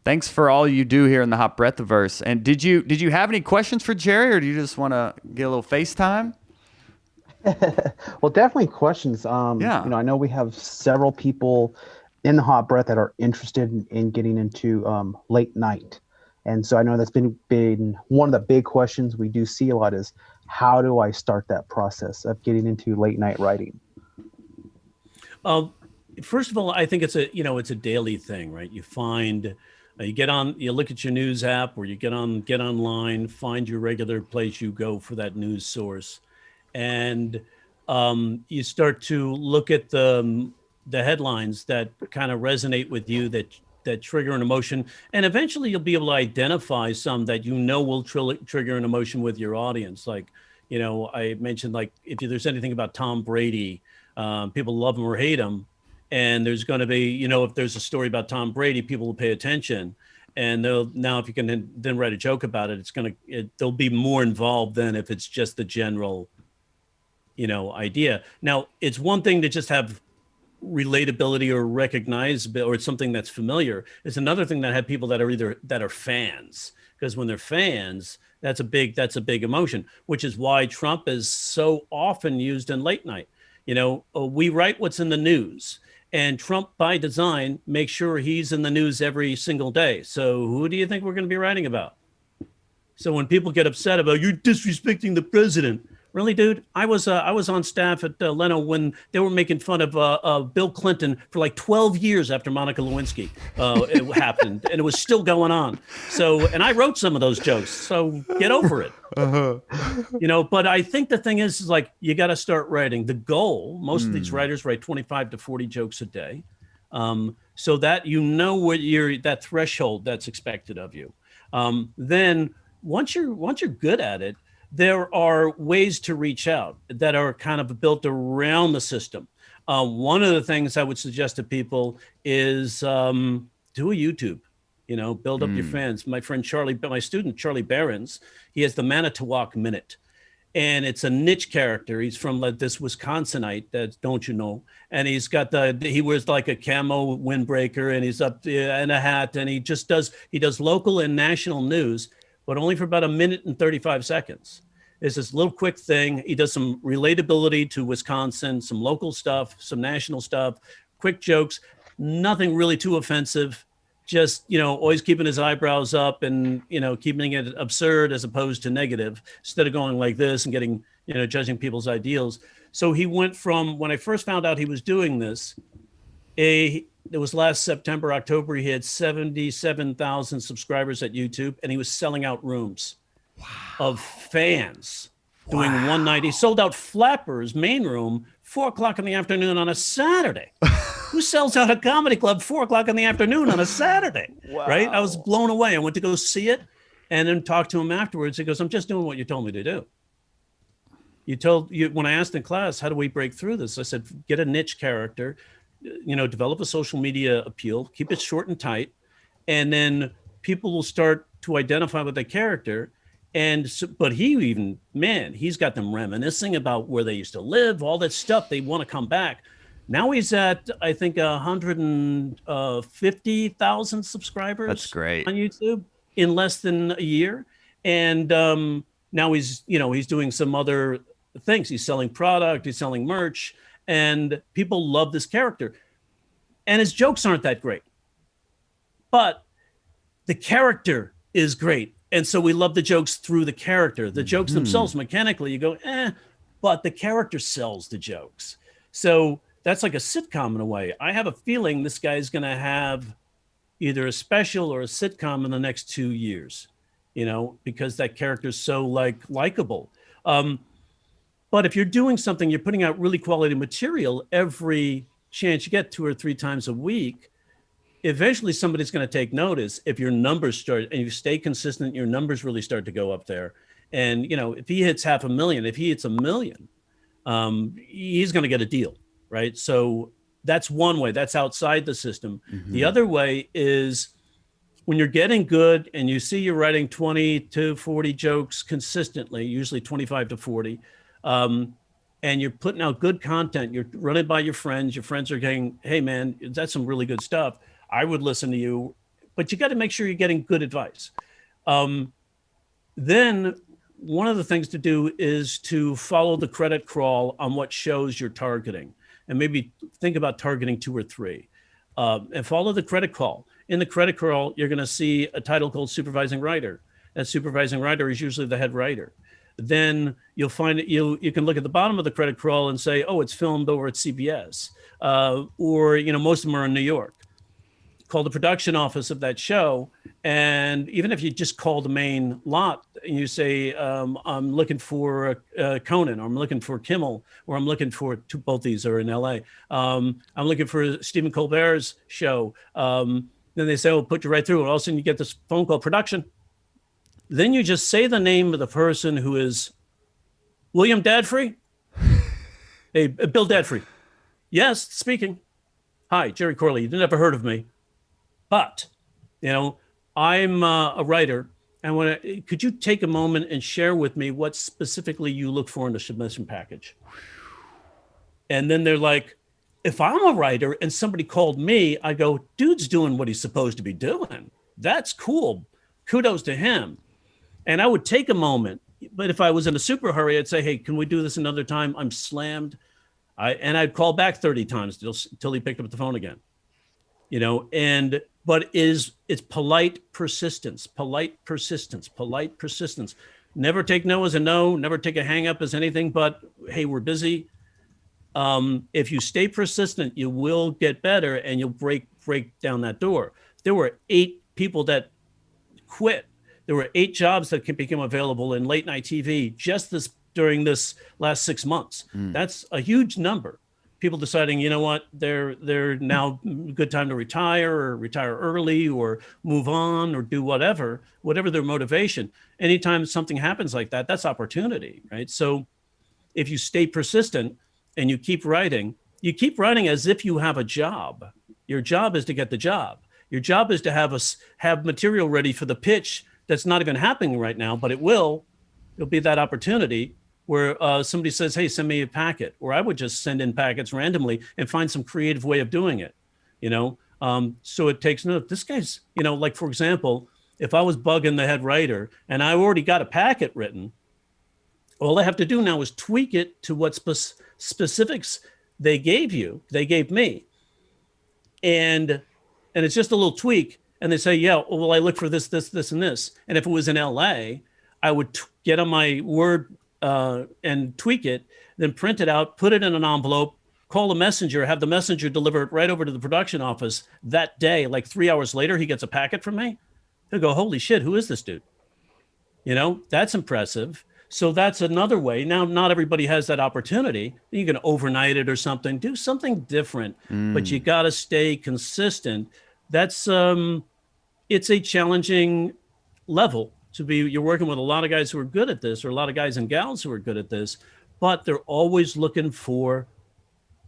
S1: thanks for all you do here in the Hot Breathiverse. And did you have any questions for Jerry, or do you just want to get a little FaceTime?
S3: Well, definitely questions. I know we have several people in the Hot Breath that are interested in getting into late night. And so I know that's been one of the big questions we do see a lot is, how do I start that process of getting into late night writing?
S2: First of all, I think it's a daily thing, right? You find, you look at your news app, or you get online, find your regular place you go for that news source. And you start to look at the headlines that kind of resonate with you, that trigger an emotion, and eventually you'll be able to identify some that will trigger an emotion with your audience. Like, I mentioned, like, if there's anything about Tom Brady, people love him or hate him, and there's going to be, if there's a story about Tom Brady, people will pay attention, and if you can then write a joke about it, they'll be more involved than if it's just the general, idea. Now, it's one thing to just have relatability or recognizability, or it's something that's familiar. It's another thing that have people that are fans, because when they're fans, that's a big emotion, which is why Trump is so often used in late night. We write what's in the news, and Trump by design makes sure he's in the news every single day. So who do you think we're going to be writing about? So when people get upset about you disrespecting the president, really, dude? I was on staff at Leno when they were making fun of Bill Clinton for like 12 years after Monica Lewinsky it happened, and it was still going on. So, and I wrote some of those jokes. So get over it. But I think the thing is like, you got to start writing. The goal, most of these writers write 25 to 40 jokes a day, so that what that threshold that's expected of you. Then once you're good at it, there are ways to reach out that are kind of built around the system. One of the things I would suggest to people is do a YouTube, build up your fans. My student, Charlie Barron's, he has the Manitowoc Minute. And it's a niche character. He's from this Wisconsinite that, don't you know? And he's got he wears like a camo windbreaker, and he's up in a hat, and he does local and national news, but only for about 1 minute and 35 seconds. It's this little quick thing. He does some relatability to Wisconsin, some local stuff, some national stuff, quick jokes, nothing really too offensive. Just, always keeping his eyebrows up and, keeping it absurd as opposed to negative, instead of going like this and getting, judging people's ideals. So he went from, when I first found out he was doing this, it was last September, October, he had 77,000 subscribers at YouTube, and he was selling out rooms. of fans doing one night. He sold out Flappers main room 4:00 in the afternoon on a Saturday. Who sells out a comedy club 4:00 in the afternoon on a Saturday? Wow. Right? I was blown away. I went to go see it and then talked to him afterwards. He goes, I'm just doing what you told me to do. When I asked in class, how do we break through this? I said, get a niche character, develop a social media appeal, keep it short and tight. And then people will start to identify with the character. But he's got them reminiscing about where they used to live, all that stuff. They want to come back. Now he's at, I think, 150,000 subscribers.
S1: That's great.
S2: On YouTube in less than a year. And now he's doing some other things. He's selling product, he's selling merch, and people love this character. And his jokes aren't that great, but the character is great. And so we love the jokes through the character. The jokes themselves, mechanically, you go, but the character sells the jokes. So that's like a sitcom in a way. I have a feeling this guy's going to have either a special or a sitcom in the next 2 years, because that character's so likable. But if you're doing something, you're putting out really quality material every chance you get 2 or 3 times a week, eventually somebody's going to take notice. If your numbers start and you stay consistent, your numbers really start to go up there. And, if he hits 500,000, if he hits 1 million, he's going to get a deal, right? So that's one way. That's outside the system. Mm-hmm. The other way is when you're getting good and you see you're writing 20 to 40 jokes consistently, usually 25 to 40, and you're putting out good content, you're running by your friends are saying, hey man, that's some really good stuff. I would listen to you, but you got to make sure you're getting good advice. Then one of the things to do is to follow the credit crawl on what shows you're targeting, and maybe think about targeting 2 or 3, and follow the credit crawl. In the credit crawl, you're going to see a title called supervising writer. That supervising writer is usually the head writer. Then you'll find you can look at the bottom of the credit crawl and say, oh, it's filmed over at CBS, or most of them are in New York. Call the production office of that show, and even if you just call the main lot and you say, I'm looking for Conan, or I'm looking for Kimmel, or I'm looking for both these are in LA. I'm looking for Stephen Colbert's show. Then they say, oh, put you right through, and all of a sudden you get this phone call, production. Then you just say the name of the person who is William Dadfrey. Hey, Bill Dadfrey. Yes, speaking. Hi, Jerry Corley. You never heard of me, but I'm a writer. And could you take a moment and share with me what specifically you look for in a submission package? And then they're like, if I'm a writer and somebody called me, I go, dude's doing what he's supposed to be doing. That's cool. Kudos to him. And I would take a moment, but if I was in a super hurry, I'd say, hey, can we do this another time? I'm slammed. And I'd call back 30 times till he picked up the phone again, but it's polite persistence. Never take no as a no, never take a hang up as anything, but hey, we're busy. If you stay persistent, you will get better and you'll break down that door. There were 8 people that quit. There were 8 jobs that became available in late night TV during this last 6 months. That's a huge number. People deciding, you know what, they're now a good time to retire or retire early or move on or do whatever their motivation. Anytime something happens like that, that's opportunity, right? So if you stay persistent and you keep writing as if you have a job. Your job is to get the job. Your job is to have material ready for the pitch that's not even happening right now, but it'll be that opportunity where somebody says, hey, send me a packet, or I would just send in packets randomly and find some creative way of doing it, so it takes note. This guy's, like, for example, if I was bugging the head writer and I already got a packet written, all I have to do now is tweak it to what specifics they gave me. And it's just a little tweak. And they say, yeah, well, I look for this, and this. And if it was in LA, I would get on my Word and tweak it, then print it out, put it in an envelope, call a messenger, have the messenger deliver it right over to the production office that day. Like 3 hours later, he gets a packet from me. He'll go, holy shit, who is this dude? That's impressive. So that's another way. Now, not everybody has that opportunity. You can overnight it or something, do something different, but you got to stay consistent. That's it's a challenging level to be. You're working with a lot of guys who are good at this, or a lot of guys and gals who are good at this, but they're always looking for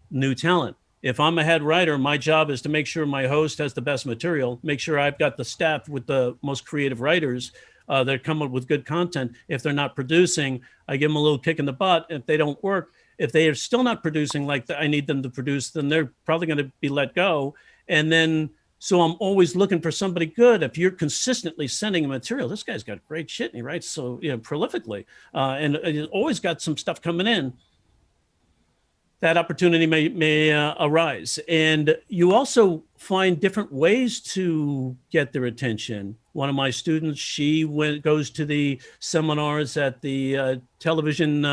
S2: new talent. If I'm a head writer, my job is to make sure my host has the best material, make sure I've got the staff with the most creative writers that come up with good content. If they're not producing, I give them a little kick in the butt. If they don't work, if they are still not producing like I need them to produce, then they're probably going to be let go. And then, so I'm always looking for somebody good. If you're consistently sending material, this guy's got great shit and he writes so prolifically, and he's always got some stuff coming in. That opportunity may arise. And you also find different ways to get their attention. One of my students, she goes to the seminars at the Television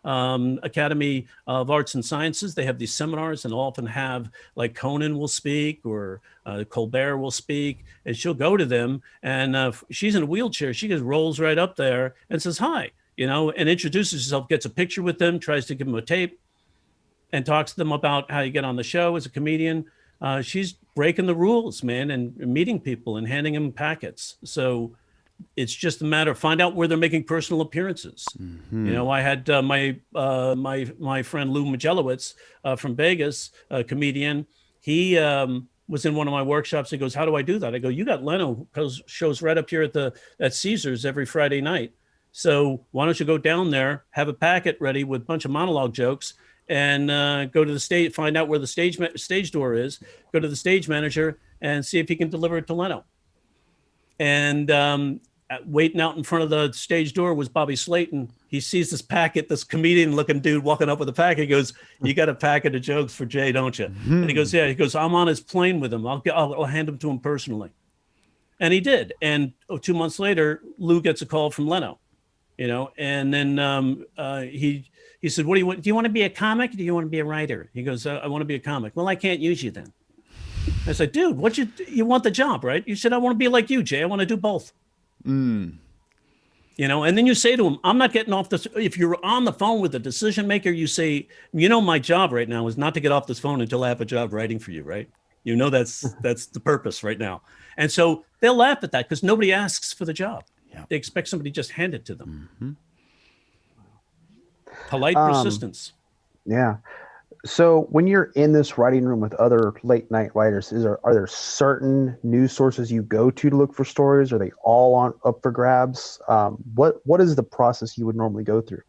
S2: Academy of Arts and Sciences. They have these seminars and often have, like, Conan will speak or Colbert will speak, and she'll go to them. And she's in a wheelchair. She just rolls right up there and says, hi, and introduces herself, gets a picture with them, tries to give them a tape, and talks to them about how you get on the show as a comedian. She's breaking the rules, man, and meeting people and handing them packets. So it's just a matter of find out where they're making personal appearances. I had my friend Lou Majelowitz from Vegas, a comedian. He was in one of my workshops. He goes, how do I do that? I go, you got Leno, because shows right up here at Caesars every Friday night. So why don't you go down there, have a packet ready with a bunch of monologue jokes, and go to the stage, find out where the stage door is, go to the stage manager and see if he can deliver it to Leno. And waiting out in front of the stage door was Bobby Slayton. He sees this packet, this comedian looking dude walking up with a packet. He goes, you got a packet of jokes for Jay, don't you? And he goes, yeah. He goes, I'm on his plane with him. I'll hand them to him personally. And he did. And 2 months later, Lou gets a call from Leno, and then he said, what do you want? Do you want to be a comic? Or do you want to be a writer? He goes, I want to be a comic. Well, I can't use you then. I said, dude, you want the job, right? You said, I want to be like you, Jay. I want to do both. And then you say to him, I'm not getting off this. If you're on the phone with the decision maker, you say, my job right now is not to get off this phone until I have a job writing for you, right? That's the purpose right now. And so they'll laugh at that because nobody asks for the job. Yeah. They expect somebody to just hand it to them. Polite persistence.
S3: Yeah. So when you're in this writing room with other late night writers, are there certain news sources you go to look for stories? Are they all up for grabs? What is the process you would normally go through?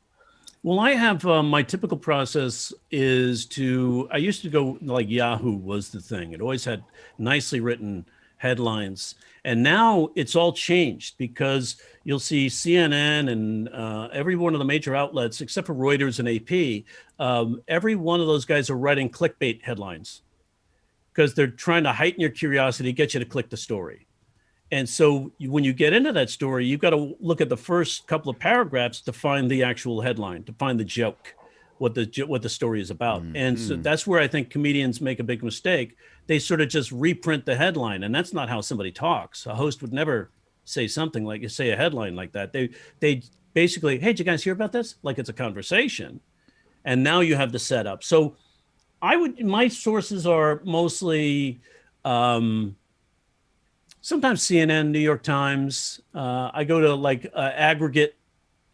S2: Well, I have my typical process is I used to go, like, Yahoo was the thing. It always had nicely written headlines. And now it's all changed because you'll see CNN and every one of the major outlets, except for Reuters and AP, every one of those guys are writing clickbait headlines because they're trying to heighten your curiosity, get you to click the story. And so when you get into that story, you've got to look at the first couple of paragraphs to find the actual headline, to find the joke, what the story is about. And so that's where I think comedians make a big mistake. They sort of just reprint the headline, and that's not how somebody talks. A host would never say something like, say a headline like that. They basically, hey, did you guys hear about this? Like it's a conversation. And now you have the setup. So my sources are mostly sometimes CNN, New York Times. I go to aggregate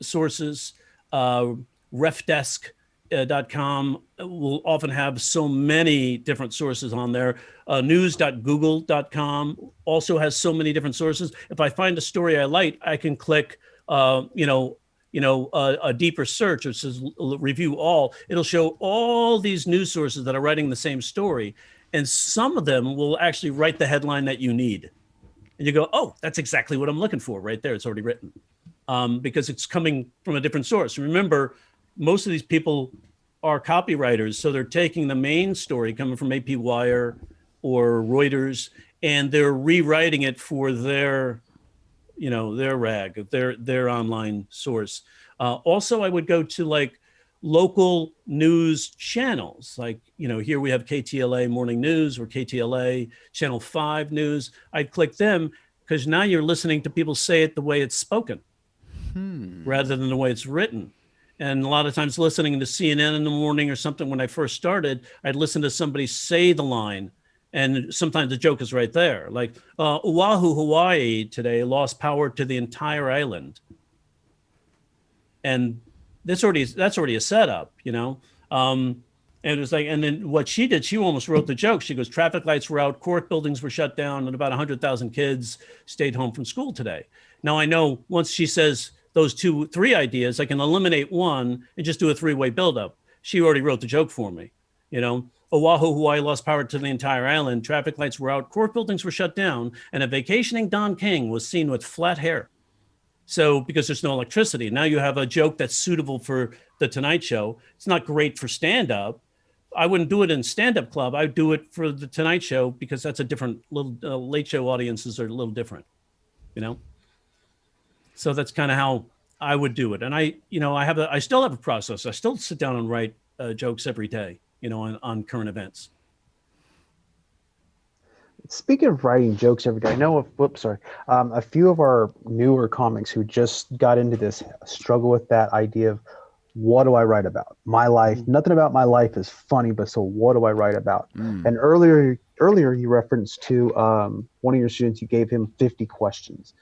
S2: sources, refdesk.com will often have so many different sources on there. News.google.com also has so many different sources. If I find a story I like, I can click, a deeper search, which says review all. It'll show all these news sources that are writing the same story. And some of them will actually write the headline that you need. And you go, oh, that's exactly what I'm looking for right there. It's already written because it's coming from a different source. Remember, most of these people are copywriters. So they're taking the main story coming from AP Wire or Reuters, and they're rewriting it for their rag, their online source. Also, I would go to local news channels. Here we have KTLA Morning News or KTLA Channel 5 News. I'd click them because now you're listening to people say it the way it's spoken. rather than the way it's written. And a lot of times listening to CNN in the morning or something, when I first started, I'd listen to somebody say the line, and sometimes the joke is right there. Like, Oahu, Hawaii today lost power to the entire island. And that's already a setup, you know? And it was like, and then what she did, she almost wrote the joke. She goes, traffic lights were out, court buildings were shut down, and about 100,000 kids stayed home from school today. Now I know once she says those 3 ideas, I can eliminate one and just do a 3-way buildup. She already wrote the joke for me, you know? Oahu, Hawaii lost power to the entire island. Traffic lights were out, court buildings were shut down, and a vacationing Don King was seen with flat hair. So because there's no electricity, now you have a joke that's suitable for the Tonight Show. It's not great for stand-up. I wouldn't do it in stand-up club. I'd do it for the Tonight Show because that's a different little late show audiences are a little different, you know? So that's kind of how I would do it. And I still have a process. I still sit down and write jokes every day, you know, on current events.
S3: Speaking of writing jokes every day, I know a few of our newer comics who just got into this struggle with that idea of what do I write about? My life, nothing about my life is funny, but so what do I write about? And earlier you referenced to one of your students, you gave him 50 questions,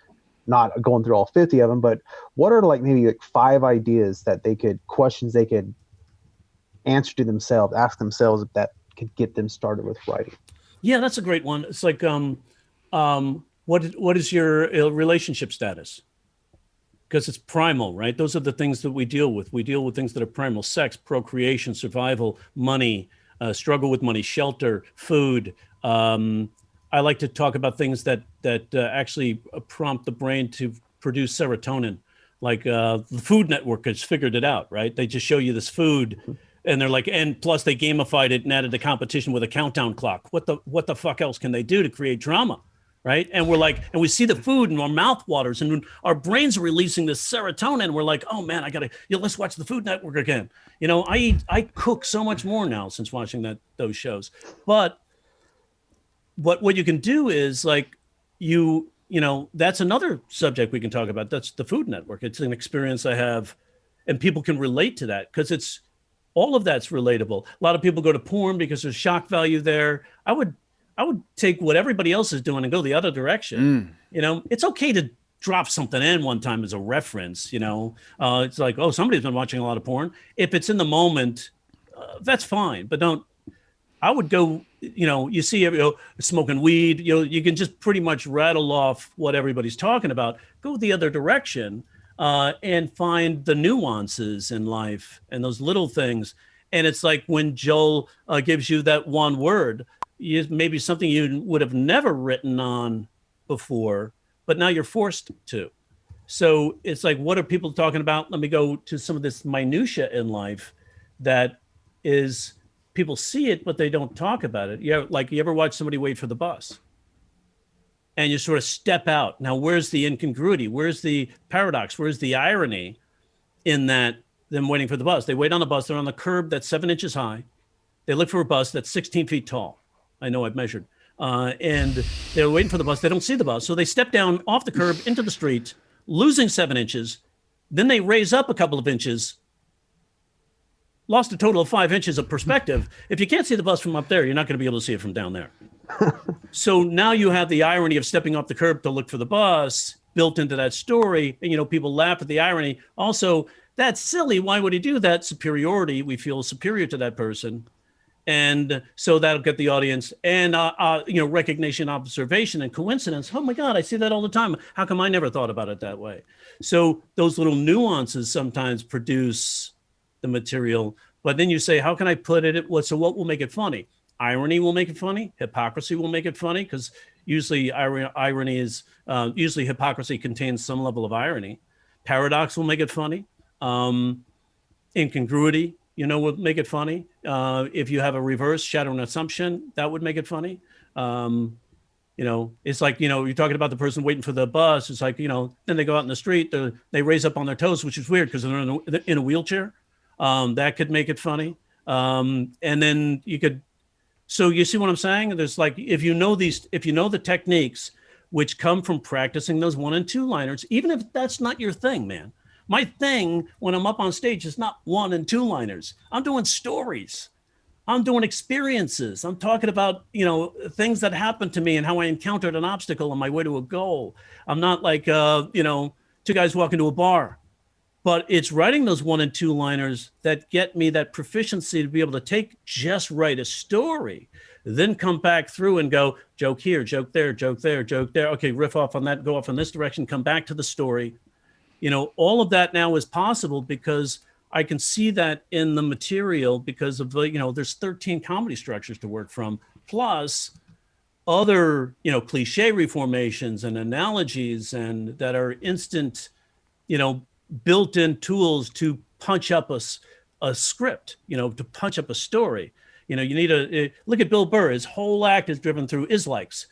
S3: not going through all 50 of them, but what are maybe 5 ideas that questions they could answer to themselves, ask themselves if that could get them started with writing?
S2: Yeah, that's a great one. It's like, what is your relationship status? Because it's primal, right? Those are the things that we deal with. We deal with things that are primal: sex, procreation, survival, money, struggle with money, shelter, food. I like to talk about things that actually prompt the brain to produce serotonin. Like the Food Network has figured it out, right? They just show you this food. And they're like, and plus they gamified it and added a competition with a countdown clock. What the fuck else can they do to create drama, right? And we're like, and we see the food and our mouth waters and our brains are releasing this serotonin. We're like, oh man, let's watch the Food Network again. You know, I cook so much more now since watching those shows. But what you can do is like, you know, that's another subject we can talk about. That's the Food Network. It's an experience I have, and people can relate to that because all of that's relatable. A lot of people go to porn because there's shock value there. I would take what everybody else is doing and go the other direction. You know, it's okay to drop something in one time as a reference, you know. It's like, oh, somebody's been watching a lot of porn. If it's in the moment, that's fine. But I would go, you know, you see, smoking weed, you know, you can just pretty much rattle off what everybody's talking about. Go the other direction. And find the nuances in life and those little things. And it's like when Joel gives you that one word, maybe something you would have never written on before, but now you're forced to. So it's like, what are people talking about? Let me go to some of this minutia in life that is, people see it, but they don't talk about it. You ever watch somebody wait for the bus? And you sort of step out. Now, where's the incongruity? Where's the paradox? Where's the irony in that them waiting for the bus? They wait on the bus. They're on the curb that's 7 inches high. They look for a bus that's 16 feet tall. I know I've measured. And they're waiting for the bus. They don't see the bus. So they step down off the curb into the street, losing 7 inches. Then they raise up a couple of inches, lost a total of 5 inches of perspective. If you can't see the bus from up there, you're not going to be able to see it from down there. So now you have the irony of stepping off the curb to look for the bus built into that story. And, you know, people laugh at the irony. Also, that's silly. Why would he do that? Superiority. We feel superior to that person. And so that'll get the audience and, you know, recognition, observation, and coincidence. Oh, my God, I see that all the time. How come I never thought about it that way? So those little nuances sometimes produce the material. But then you say, how can I put it? So what will make it funny? Irony will make it funny. Hypocrisy will make it funny because usually irony is usually hypocrisy contains some level of irony. Paradox will make it funny. Incongruity, you know, would make it funny. If you have a reverse shadow and assumption, that would make it funny. You know, it's like, you know, you're talking about the person waiting for the bus. It's like, you know, then they go out in the street, they raise up on their toes, which is weird because they're in a wheelchair. That could make it funny. And then you could. So you see what I'm saying? There's like, if you know the techniques which come from practicing those 1 and 2 liners, even if that's not your thing, man, My thing when I'm up on stage is not 1 and 2 liners. I'm doing stories. I'm doing experiences. I'm talking about, things that happened to me and how I encountered an obstacle on my way to a goal. I'm not like, 2 guys walk into a bar. But it's writing those 1 and 2 liners that get me that proficiency to be able to just write a story, then come back through and go joke here, joke there, joke there, joke there. Okay, riff off on that, go off in this direction, come back to the story. All of that now is possible because I can see that in the material because of there's 13 comedy structures to work from, plus other, cliche reformations and analogies and that are instant, built-in tools to punch up a script, to punch up a story. You need look at Bill Burr. His whole act is driven through is likes.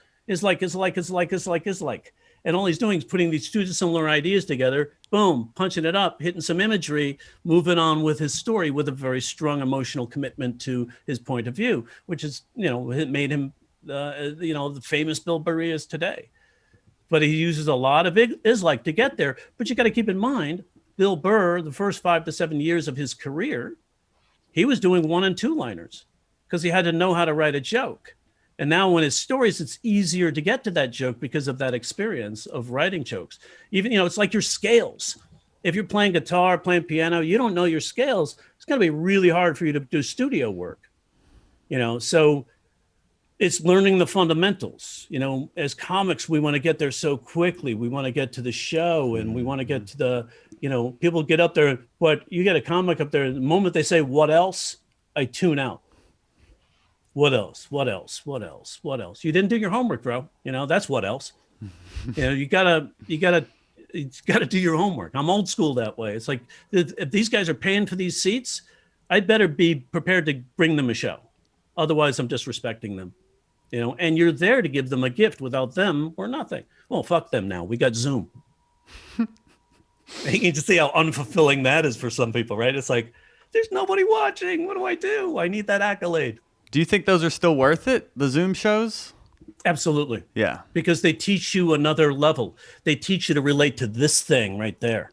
S2: And all he's doing is putting these 2 similar ideas together, boom, punching it up, hitting some imagery, moving on with his story with a very strong emotional commitment to his point of view, which is, it made him, the famous Bill Burr he is today. But he uses a lot of is like to get there. But you got to keep in mind, Bill Burr, the first 5 to 7 years of his career, he was doing 1 and 2 liners because he had to know how to write a joke. And now when his stories, it's easier to get to that joke because of that experience of writing jokes. Even, it's like your scales. If you're playing guitar, playing piano, you don't know your scales, it's going to be really hard for you to do studio work. So it's learning the fundamentals. As comics, we want to get there so quickly. We want to get to the show and we want to get to the, people get up there, but you get a comic up there, the moment they say, what else? I tune out. What else? What else? What else? What else? You didn't do your homework, bro. That's what else. You gotta do your homework. I'm old school that way. It's like, if these guys are paying for these seats, I'd better be prepared to bring them a show. Otherwise, I'm disrespecting them. And you're there to give them a gift. Without them, we're nothing. Well, fuck them now. We got Zoom. You can just see how unfulfilling that is for some people, right? It's like, there's nobody watching. What do I do? I need that accolade.
S1: Do you think those are still worth it, the Zoom shows? Absolutely.
S2: Yeah. Because they teach you another level. They teach you to relate to this thing right there.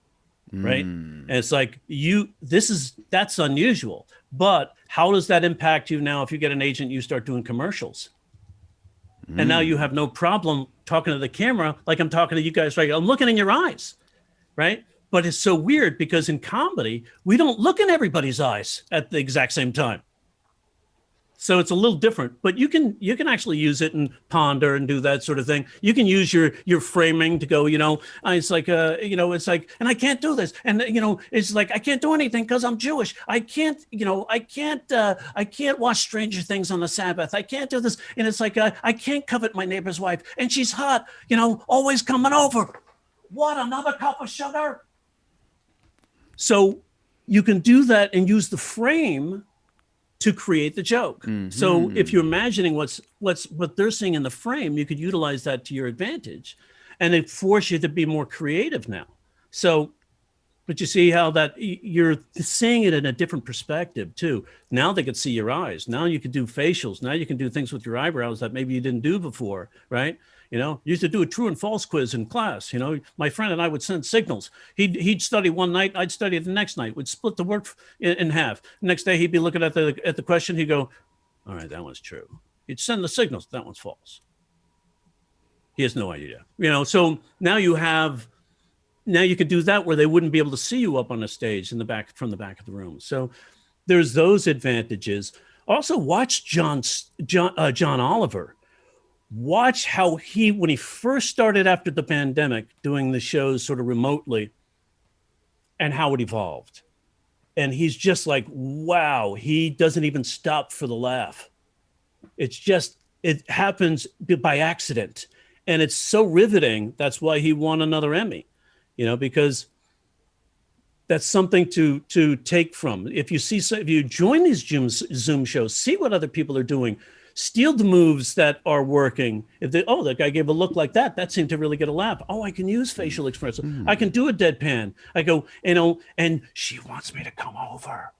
S2: Right. And it's like, that's unusual. But how does that impact you now if you get an agent, you start doing commercials? And now you have no problem talking to the camera like I'm talking to you guys right now. I'm looking in your eyes. Right. But it's so weird because in comedy, we don't look in everybody's eyes at the exact same time. So it's a little different, but you can actually use it and ponder and do that sort of thing. You can use your framing to go, it's like, it's like, and I can't do this. And, it's like, I can't do anything because I'm Jewish. I can't watch Stranger Things on the Sabbath. I can't do this. And it's like, I can't covet my neighbor's wife and she's hot, always coming over. What, another cup of sugar? So you can do that and use the frame to create the joke. So if you're imagining what they're seeing in the frame, you could utilize that to your advantage, and it forces you to be more creative now. So, but you see how that you're seeing it in a different perspective too. Now they could see your eyes. Now you can do facials. Now you can do things with your eyebrows that maybe you didn't do before, right? You used to do a true and false quiz in class. My friend and I would send signals. He'd study one night, I'd study the next night. We'd split the work in half. Next day, he'd be looking at the question. He'd go, all right, that one's true. He'd send the signals, that one's false. He has no idea. So now you could do that where they wouldn't be able to see you up on the stage from the back of the room. So there's those advantages. Also, watch John Oliver. Watch how when he first started after the pandemic doing the shows sort of remotely and how it evolved. And he's just like, wow, he doesn't even stop for the laugh. It's just, it happens by accident. And it's so riveting. That's why he won another Emmy, because that's something to take from. If you join these Zoom shows, see what other people are doing. Steal the moves that are working. That guy gave a look like that. That seemed to really get a laugh. Oh, I can use facial expression. I can do a deadpan. I go, and she wants me to come over.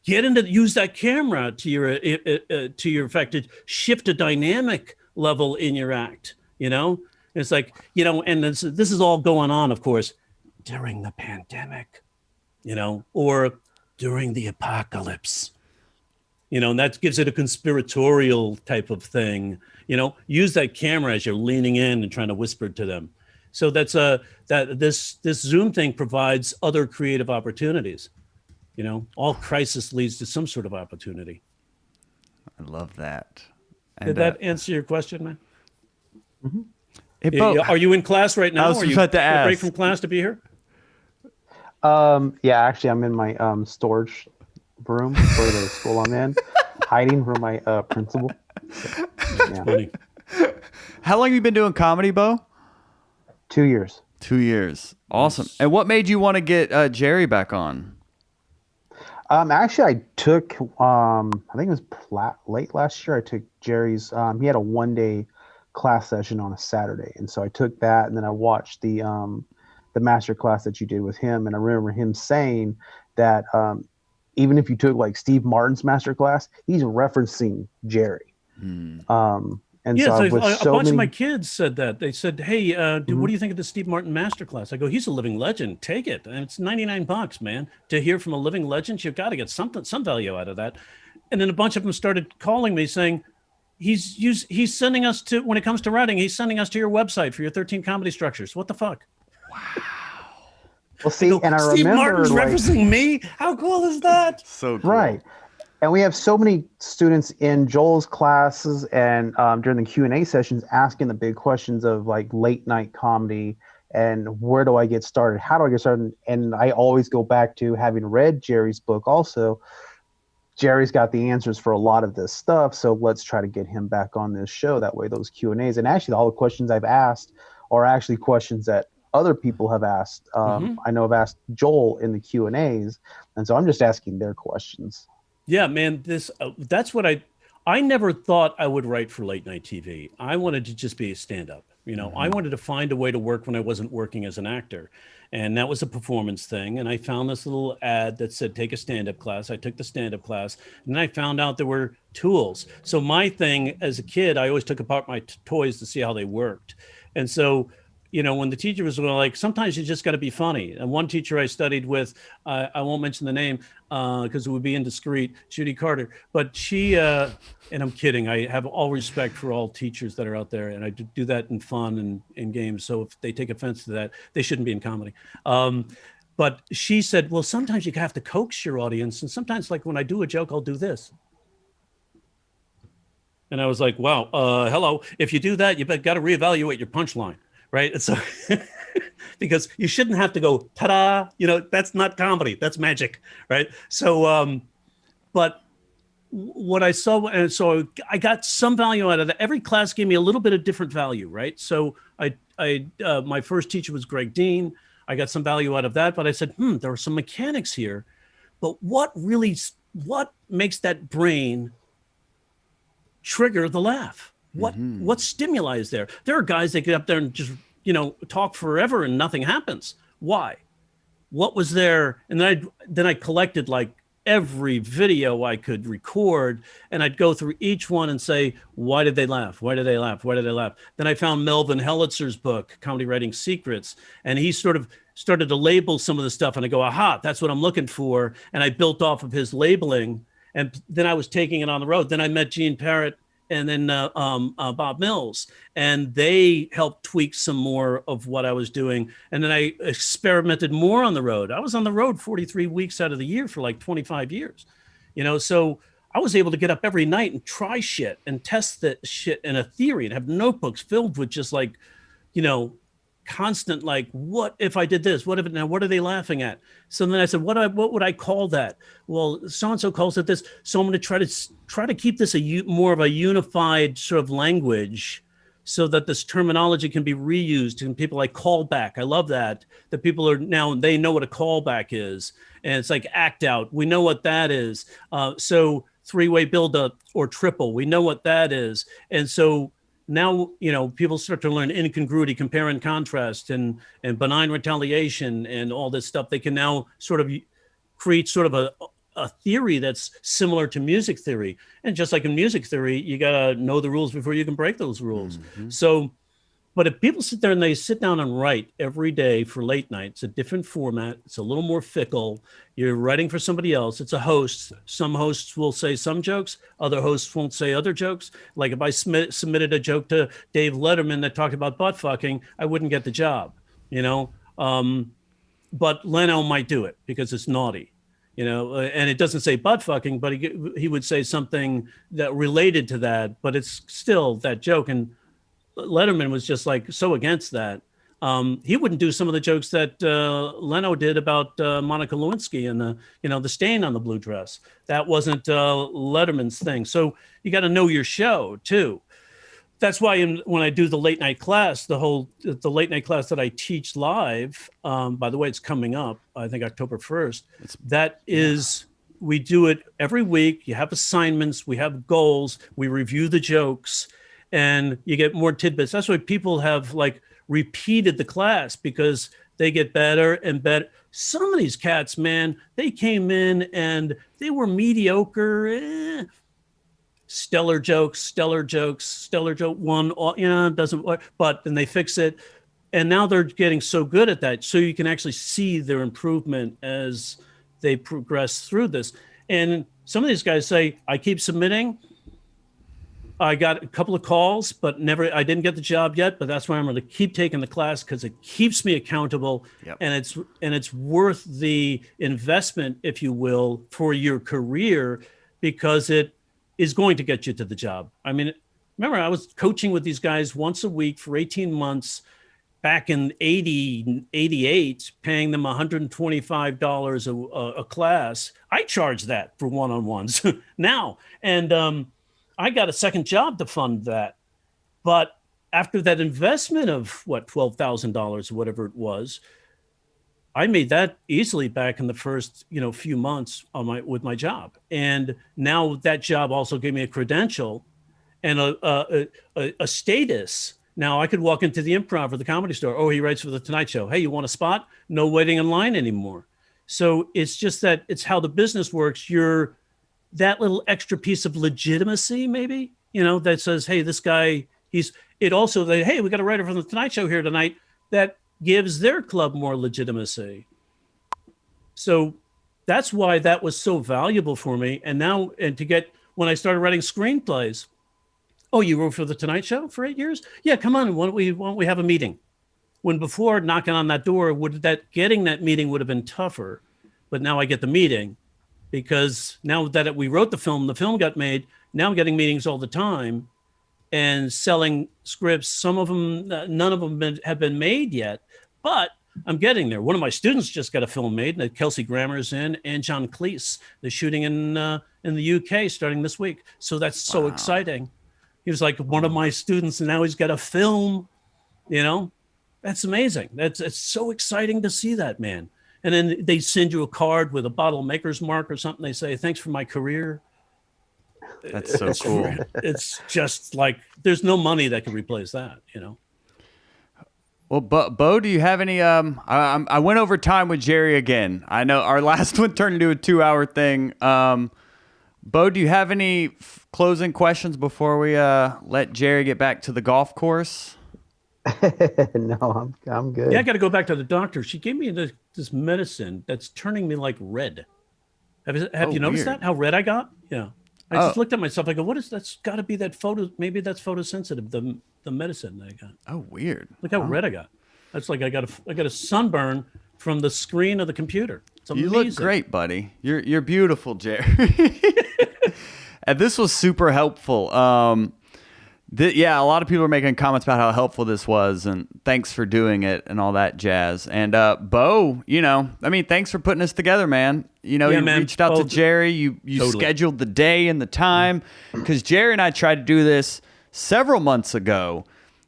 S2: Use that camera to your effect to shift a dynamic level in your act. It's like, and this is all going on, of course, during the pandemic, or during the apocalypse, and that gives it a conspiratorial type of thing. Use that camera as you're leaning in and trying to whisper to them. So that's that this Zoom thing provides other creative opportunities. All crisis leads to some sort of opportunity.
S1: I love that.
S2: Did that answer your question, man?
S1: Mm-hmm.
S2: Are you in class right now?
S1: I was
S2: Are you
S1: about to ask.
S2: Break from class to be here?
S3: Yeah, actually, I'm in my storage room for the school I'm in, hiding from my principal. So, yeah.
S2: Funny.
S1: How long have you been doing comedy, Bo?
S3: 2 years.
S1: 2 years. Awesome. And what made you want to get Jerry back on?
S3: Actually, I took, I think it was late last year, I took Jerry's, he had a 1-day class session on a Saturday. And so I took that, and then I watched the master class that you did with him. And I remember him saying that even if you took like Steve Martin's master class, he's referencing Jerry. And
S2: yeah,
S3: so
S2: a bunch of my kids said that. They said, "Hey, dude, what do you think of the Steve Martin masterclass?" I go, "He's a living legend. Take it. And it's $99, man. To hear from a living legend, you've got to get some value out of that." And then a bunch of them started calling me saying, "He's sending us to, when it comes to writing, he's sending us to your website for your 13 comedy structures. What the fuck?"
S1: Wow.
S3: Well, see, and I
S2: Steve
S3: remember
S2: Martin's referencing me. How cool is that?
S1: So cool.
S3: Right. And we have so many students in Joel's classes and during the Q&A sessions asking the big questions of like late night comedy and where do I get started? How do I get started? And I always go back to having read Jerry's book also. Jerry's got the answers for a lot of this stuff. So let's try to get him back on this show. That way those Q&As, and actually all the questions I've asked are actually questions that other people have asked. I know I've asked Joel in the Q&As. And so I'm just asking their questions.
S2: Yeah, man, that's what I never thought I would write for late night TV. I wanted to just be a stand-up. I wanted to find a way to work when I wasn't working as an actor. And that was a performance thing. And I found this little ad that said, take a stand-up class. I took the stand-up class, and then I found out there were tools. So my thing as a kid, I always took apart my toys to see how they worked. And so, when the teacher was like, sometimes you just got to be funny. And one teacher I studied with, I won't mention the name because it would be indiscreet, Judy Carter. But she, and I'm kidding, I have all respect for all teachers that are out there. And I do that in fun and in games. So if they take offense to that, they shouldn't be in comedy. But she said, well, sometimes you have to coax your audience. And sometimes, like when I do a joke, I'll do this. And I was like, wow, hello. If you do that, you've got to reevaluate your punchline. Right. And so because you shouldn't have to go, ta-da, that's not comedy. That's magic. Right. So but what I saw, and so I got some value out of that. Every class gave me a little bit of different value. Right. So my first teacher was Greg Dean. I got some value out of that. But I said, there are some mechanics here. But what makes that brain trigger the laugh? What stimuli is there? There are guys that get up there and just, talk forever and nothing happens. Why? What was there? And then I collected like every video I could record, and I'd go through each one and say, why did they laugh? Why did they laugh? Why did they laugh? Then I found Melvin Hellitzer's book, Comedy Writing Secrets, and he sort of started to label some of the stuff, and I go, aha, that's what I'm looking for. And I built off of his labeling, and then I was taking it on the road. Then I met Gene Parrott and then Bob Mills, and they helped tweak some more of what I was doing. And then I experimented more on the road. I was on the road 43 weeks out of the year for like 25 years, so I was able to get up every night and try shit and test that shit in a theory and have notebooks filled with just like, constant, like, what if I did this? What are they laughing at? So then I said, what would I call that? Well, so-and-so calls it this. So I'm going to try to keep this more of a unified sort of language so that this terminology can be reused, and people like callback. I love that people are now, they know what a callback is. And it's like act out. We know what that is. So three-way build-up or triple, we know what that is. And so now, people start to learn incongruity, compare and contrast, and benign retaliation and all this stuff. They can now sort of create sort of a theory that's similar to music theory. And just like in music theory, you got to know the rules before you can break those rules. So But if people sit there and they sit down and write every day for late night, it's a different format. It's a little more fickle. You're writing for somebody else. It's a host. Some hosts will say some jokes. Other hosts won't say other jokes. Like if I submitted a joke to Dave Letterman that talked about butt fucking, I wouldn't get the job, you know? But Leno might do it because it's naughty, you know, and it doesn't say butt fucking, but he would say something that related to that, but it's still that joke. And Letterman was just like so against that. He wouldn't do some of the jokes that Leno did about Monica Lewinsky and the stain on the blue dress. That wasn't Letterman's thing. So you got to know your show too. That's why when I do the late night class, the late night class that I teach live, by the way, it's coming up, I think October 1st. We do it every week. You have assignments, we have goals, we review the jokes, and you get more tidbits. That's why people have like repeated the class, because they get better and better. Some of these cats, man, they came in and they were mediocre. Stellar jokes, one, doesn't work, but then they fix it. And now they're getting so good at that. So you can actually see their improvement as they progress through this. And some of these guys say, I keep submitting. I got a couple of calls, but I didn't get the job yet, but that's why I'm going to keep taking the class, because it keeps me accountable. Yep. And it's worth the investment, if you will, for your career, because it is going to get you to the job. I mean, remember, I was coaching with these guys once a week for 18 months back in 88, paying them $125 a class. I charge that for one-on-ones now. And I got a second job to fund that. But after that investment of $12,000 or whatever it was, I made that easily back in the first, few months with my job. And now that job also gave me a credential and a status. Now I could walk into the Improv or the Comedy Store. Oh, he writes for the Tonight Show. Hey, you want a spot? No waiting in line anymore. So it's just that it's how the business works. You're that little extra piece of legitimacy, maybe, that says, hey, this guy, hey, we got a writer from the Tonight Show here tonight, that gives their club more legitimacy. So that's why that was so valuable for me. And now, when I started writing screenplays, oh, you wrote for the Tonight Show for 8 years? Yeah, come on, why don't we have a meeting? When before, knocking on that door, getting that meeting would have been tougher. But now I get the meeting, because now that we wrote the film got made. Now I'm getting meetings all the time and selling scripts. Some of them, none of them have been made yet, but I'm getting there. One of my students just got a film made, that Kelsey Grammer's in, and John Cleese. They're shooting in the UK starting this week. So that's so exciting. He was like one of my students, and now he's got a film. That's amazing. It's so exciting to see that, man. And then they send you a card with a bottle maker's mark or something. They say, thanks for my career.
S1: That's so cool.
S2: It's just like, there's no money that can replace that,
S1: Well, Bo, do you have any, I went over time with Jerry again. I know our last one turned into a 2-hour thing. Bo, do you have any closing questions before we let Jerry get back to the golf course?
S3: No, I'm good.
S2: Yeah, I got to go back to the doctor. She gave me this medicine that's turning me like red. Have you noticed
S1: weird.
S2: that? How red I got? Yeah. I just looked at myself. I go, what is that's got to be that photo? Maybe that's photosensitive. The medicine that I got.
S1: Oh, weird.
S2: Look how red I got. That's like I got a sunburn from the screen of the computer. It's amazing.
S1: You look great, buddy. You're beautiful, Jerry. And this was super helpful. A lot of people are making comments about how helpful this was, and thanks for doing it and all that jazz. And Bo, thanks for putting us together, man. Reached out to Jerry. You totally scheduled the day and the time, because Jerry and I tried to do this several months ago,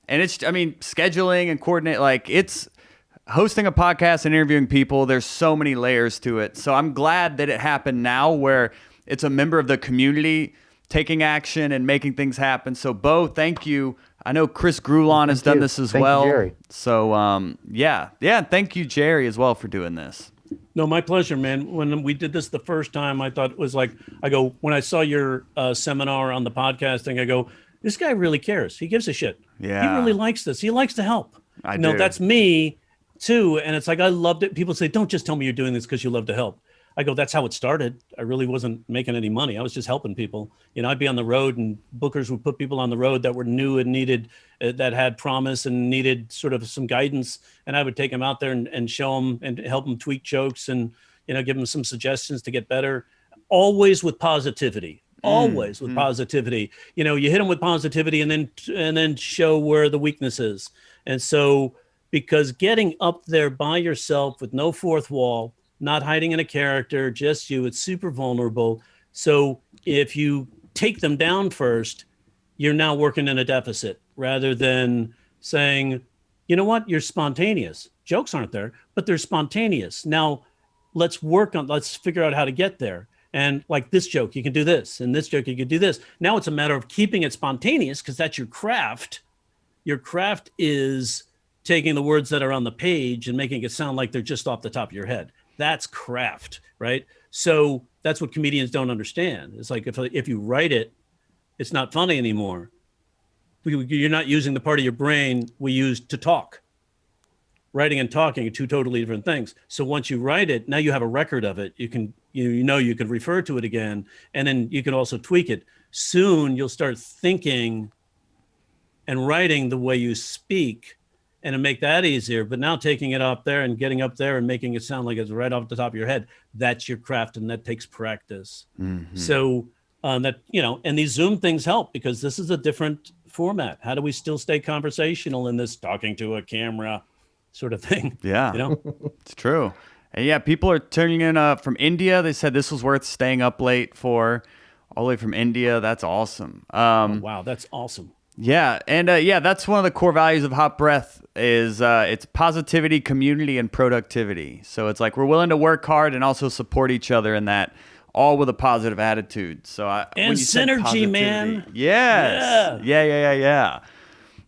S1: and scheduling and coordinate, like, it's hosting a podcast and interviewing people. There's so many layers to it. So I'm glad that it happened now, where it's a member of the community taking action and making things happen. So, Bo, thank you. I know Chris Grulon has done this as well.
S3: Thank you, Jerry.
S1: So, thank you, Jerry, as well, for doing this.
S2: No, my pleasure, man. When we did this the first time, I thought it was like, when I saw your seminar on the podcasting, I go, this guy really cares. He gives a shit.
S1: Yeah.
S2: He really likes this. He likes to help.
S1: I
S2: No,
S1: do.
S2: that's me too. And it's like, I loved it. People say, don't just tell me you're doing this because you love to help. I go, that's how it started. I really wasn't making any money. I was just helping people. I'd be on the road and bookers would put people on the road that were new and needed, that had promise and needed sort of some guidance. And I would take them out there and show them and help them tweak jokes and, give them some suggestions to get better. Always with positivity. Always with positivity. You hit them with positivity and then show where the weakness is. And so, because getting up there by yourself with no fourth wall, not hiding in a character, just you, it's super vulnerable. So if you take them down first, you're now working in a deficit rather than saying, you know what, you're spontaneous. Jokes aren't there, but they're spontaneous. Now let's figure out how to get there. And like this joke, you can do this, and this joke, you can do this. Now it's a matter of keeping it spontaneous because that's your craft. Your craft is taking the words that are on the page and making it sound like they're just off the top of your head. That's craft, right? So that's what comedians don't understand. It's like if you write it, it's not funny anymore. You're not using the part of your brain we use to talk. Writing and talking are two totally different things. So once you write it, now you have a record of it. You can refer to it again, and then you can also tweak it. Soon you'll start thinking and writing the way you speak, and to make that easier. But now taking it up there and getting up there and making it sound like it's right off the top of your head, that's your craft, and that takes practice. So and these Zoom things help because this is a different format. How do we still stay conversational in this talking to a camera sort of thing?
S1: Yeah, it's true. And yeah, people are tuning in from India. They said this was worth staying up late for. All the way from India. That's awesome.
S2: Wow, that's awesome.
S1: Yeah, and that's one of the core values of Hot Breath is it's positivity, community, and productivity. So it's like we're willing to work hard and also support each other in that, all with a positive attitude. So
S2: and synergy, man.
S1: Yes. Yeah.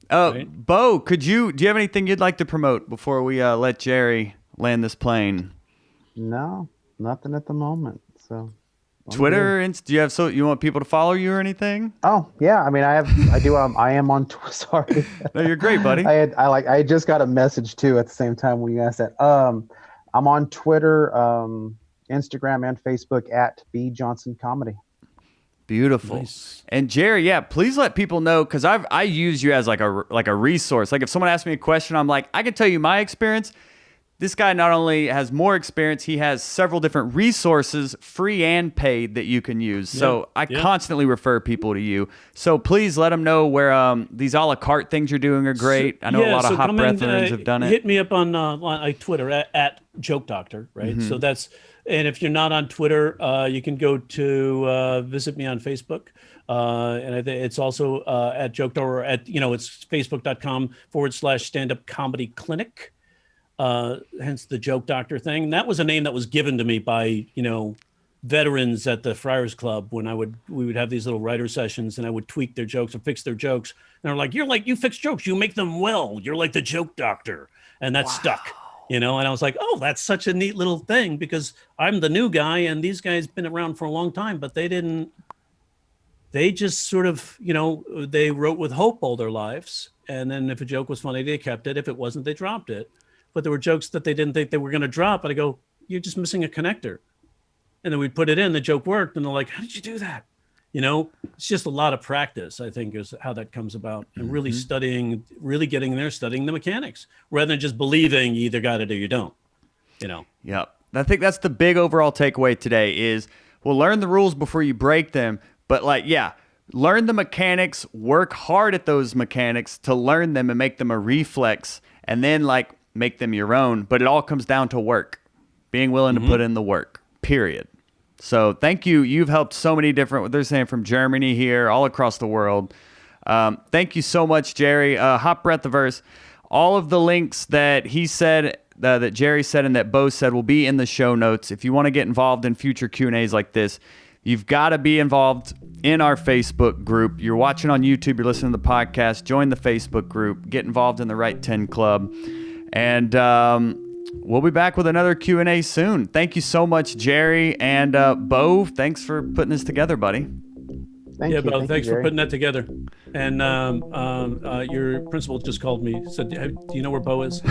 S1: Right. Bo, do you have anything you'd like to promote before we let Jerry land this plane?
S3: No, nothing at the moment. So.
S1: Twitter, do you have you want people to follow you or anything?
S3: Oh yeah, I mean I do. I am on Twitter. Sorry.
S1: No, you're great, buddy.
S3: I just got a message too at the same time when you asked that. I'm on Twitter, Instagram, and Facebook at B Johnson Comedy.
S1: Beautiful. Nice. And Jerry, please let people know, because I use you as like a resource. Like if someone asks me a question, I'm like, I can tell you my experience. This guy not only has more experience, he has several different resources, free and paid, that you can use. So I constantly refer people to you. So please let them know where these a la carte things you're doing are great. I know a lot of Hot Breathers have done it.
S2: Hit me up on Twitter at Joke Doctor, right? So that's, and if you're not on Twitter, you can go to visit me on Facebook. And I think it's also at Joke Doctor, or at, it's facebook.com/stand-up comedy clinic. Hence the Joke Doctor thing. That was a name that was given to me by, veterans at the Friars Club when we would have these little writer sessions, and I would tweak their jokes and fix their jokes. And they're like, you fix jokes, you make them well. You're like the Joke Doctor. And that stuck, and I was like, oh, that's such a neat little thing, because I'm the new guy and these guys been around for a long time, but they just sort of, they wrote with hope all their lives. And then if a joke was funny, they kept it. If it wasn't, they dropped it. But there were jokes that they didn't think they were going to drop. And I go, you're just missing a connector. And then we'd put it in, the joke worked. And they're like, how did you do that? It's just a lot of practice, I think, is how that comes about. And really getting there, studying the mechanics, rather than just believing you either got it or you don't,
S1: Yep. I think that's the big overall takeaway today is, learn the rules before you break them. But learn the mechanics, work hard at those mechanics to learn them and make them a reflex. And then make them your own, but it all comes down to work, being willing to put in the work, period. So thank you. You've helped so many different, they're saying from Germany here, all across the world. Thank you so much, Jerry. Hot Breath the Verse. All of the links that he said, that Jerry said, and that Bo said will be in the show notes. If you want to get involved in future Q&As like this, you've got to be involved in our Facebook group. You're watching on YouTube, you're listening to the podcast, join the Facebook group, get involved in the Right 10 Club. And we'll be back with another Q&A soon. Thank you so much, Jerry. And Bo, thanks for putting this together, buddy.
S3: Thank you.
S2: Well,
S3: Thank
S2: thanks
S3: you,
S2: for
S3: Jerry.
S2: putting that together. And your principal just called me. Said, "Do you know where Bo is?"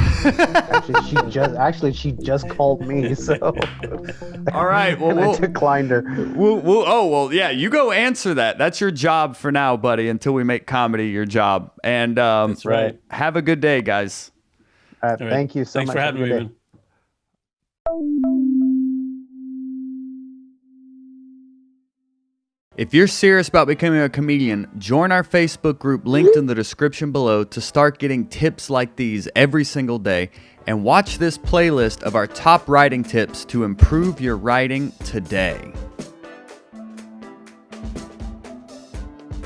S3: Actually, she just called me. So.
S1: All right. Well,
S3: and I declined her.
S1: Yeah. You go answer that. That's your job for now, buddy. Until we make comedy your job. And
S2: That's right.
S1: Have a good day, guys.
S3: All right. Thank you so
S2: Thanks
S3: much.
S2: for having me, man.
S1: If you're serious about becoming a comedian, join our Facebook group linked in the description below to start getting tips like these every single day, and watch this playlist of our top writing tips to improve your writing today.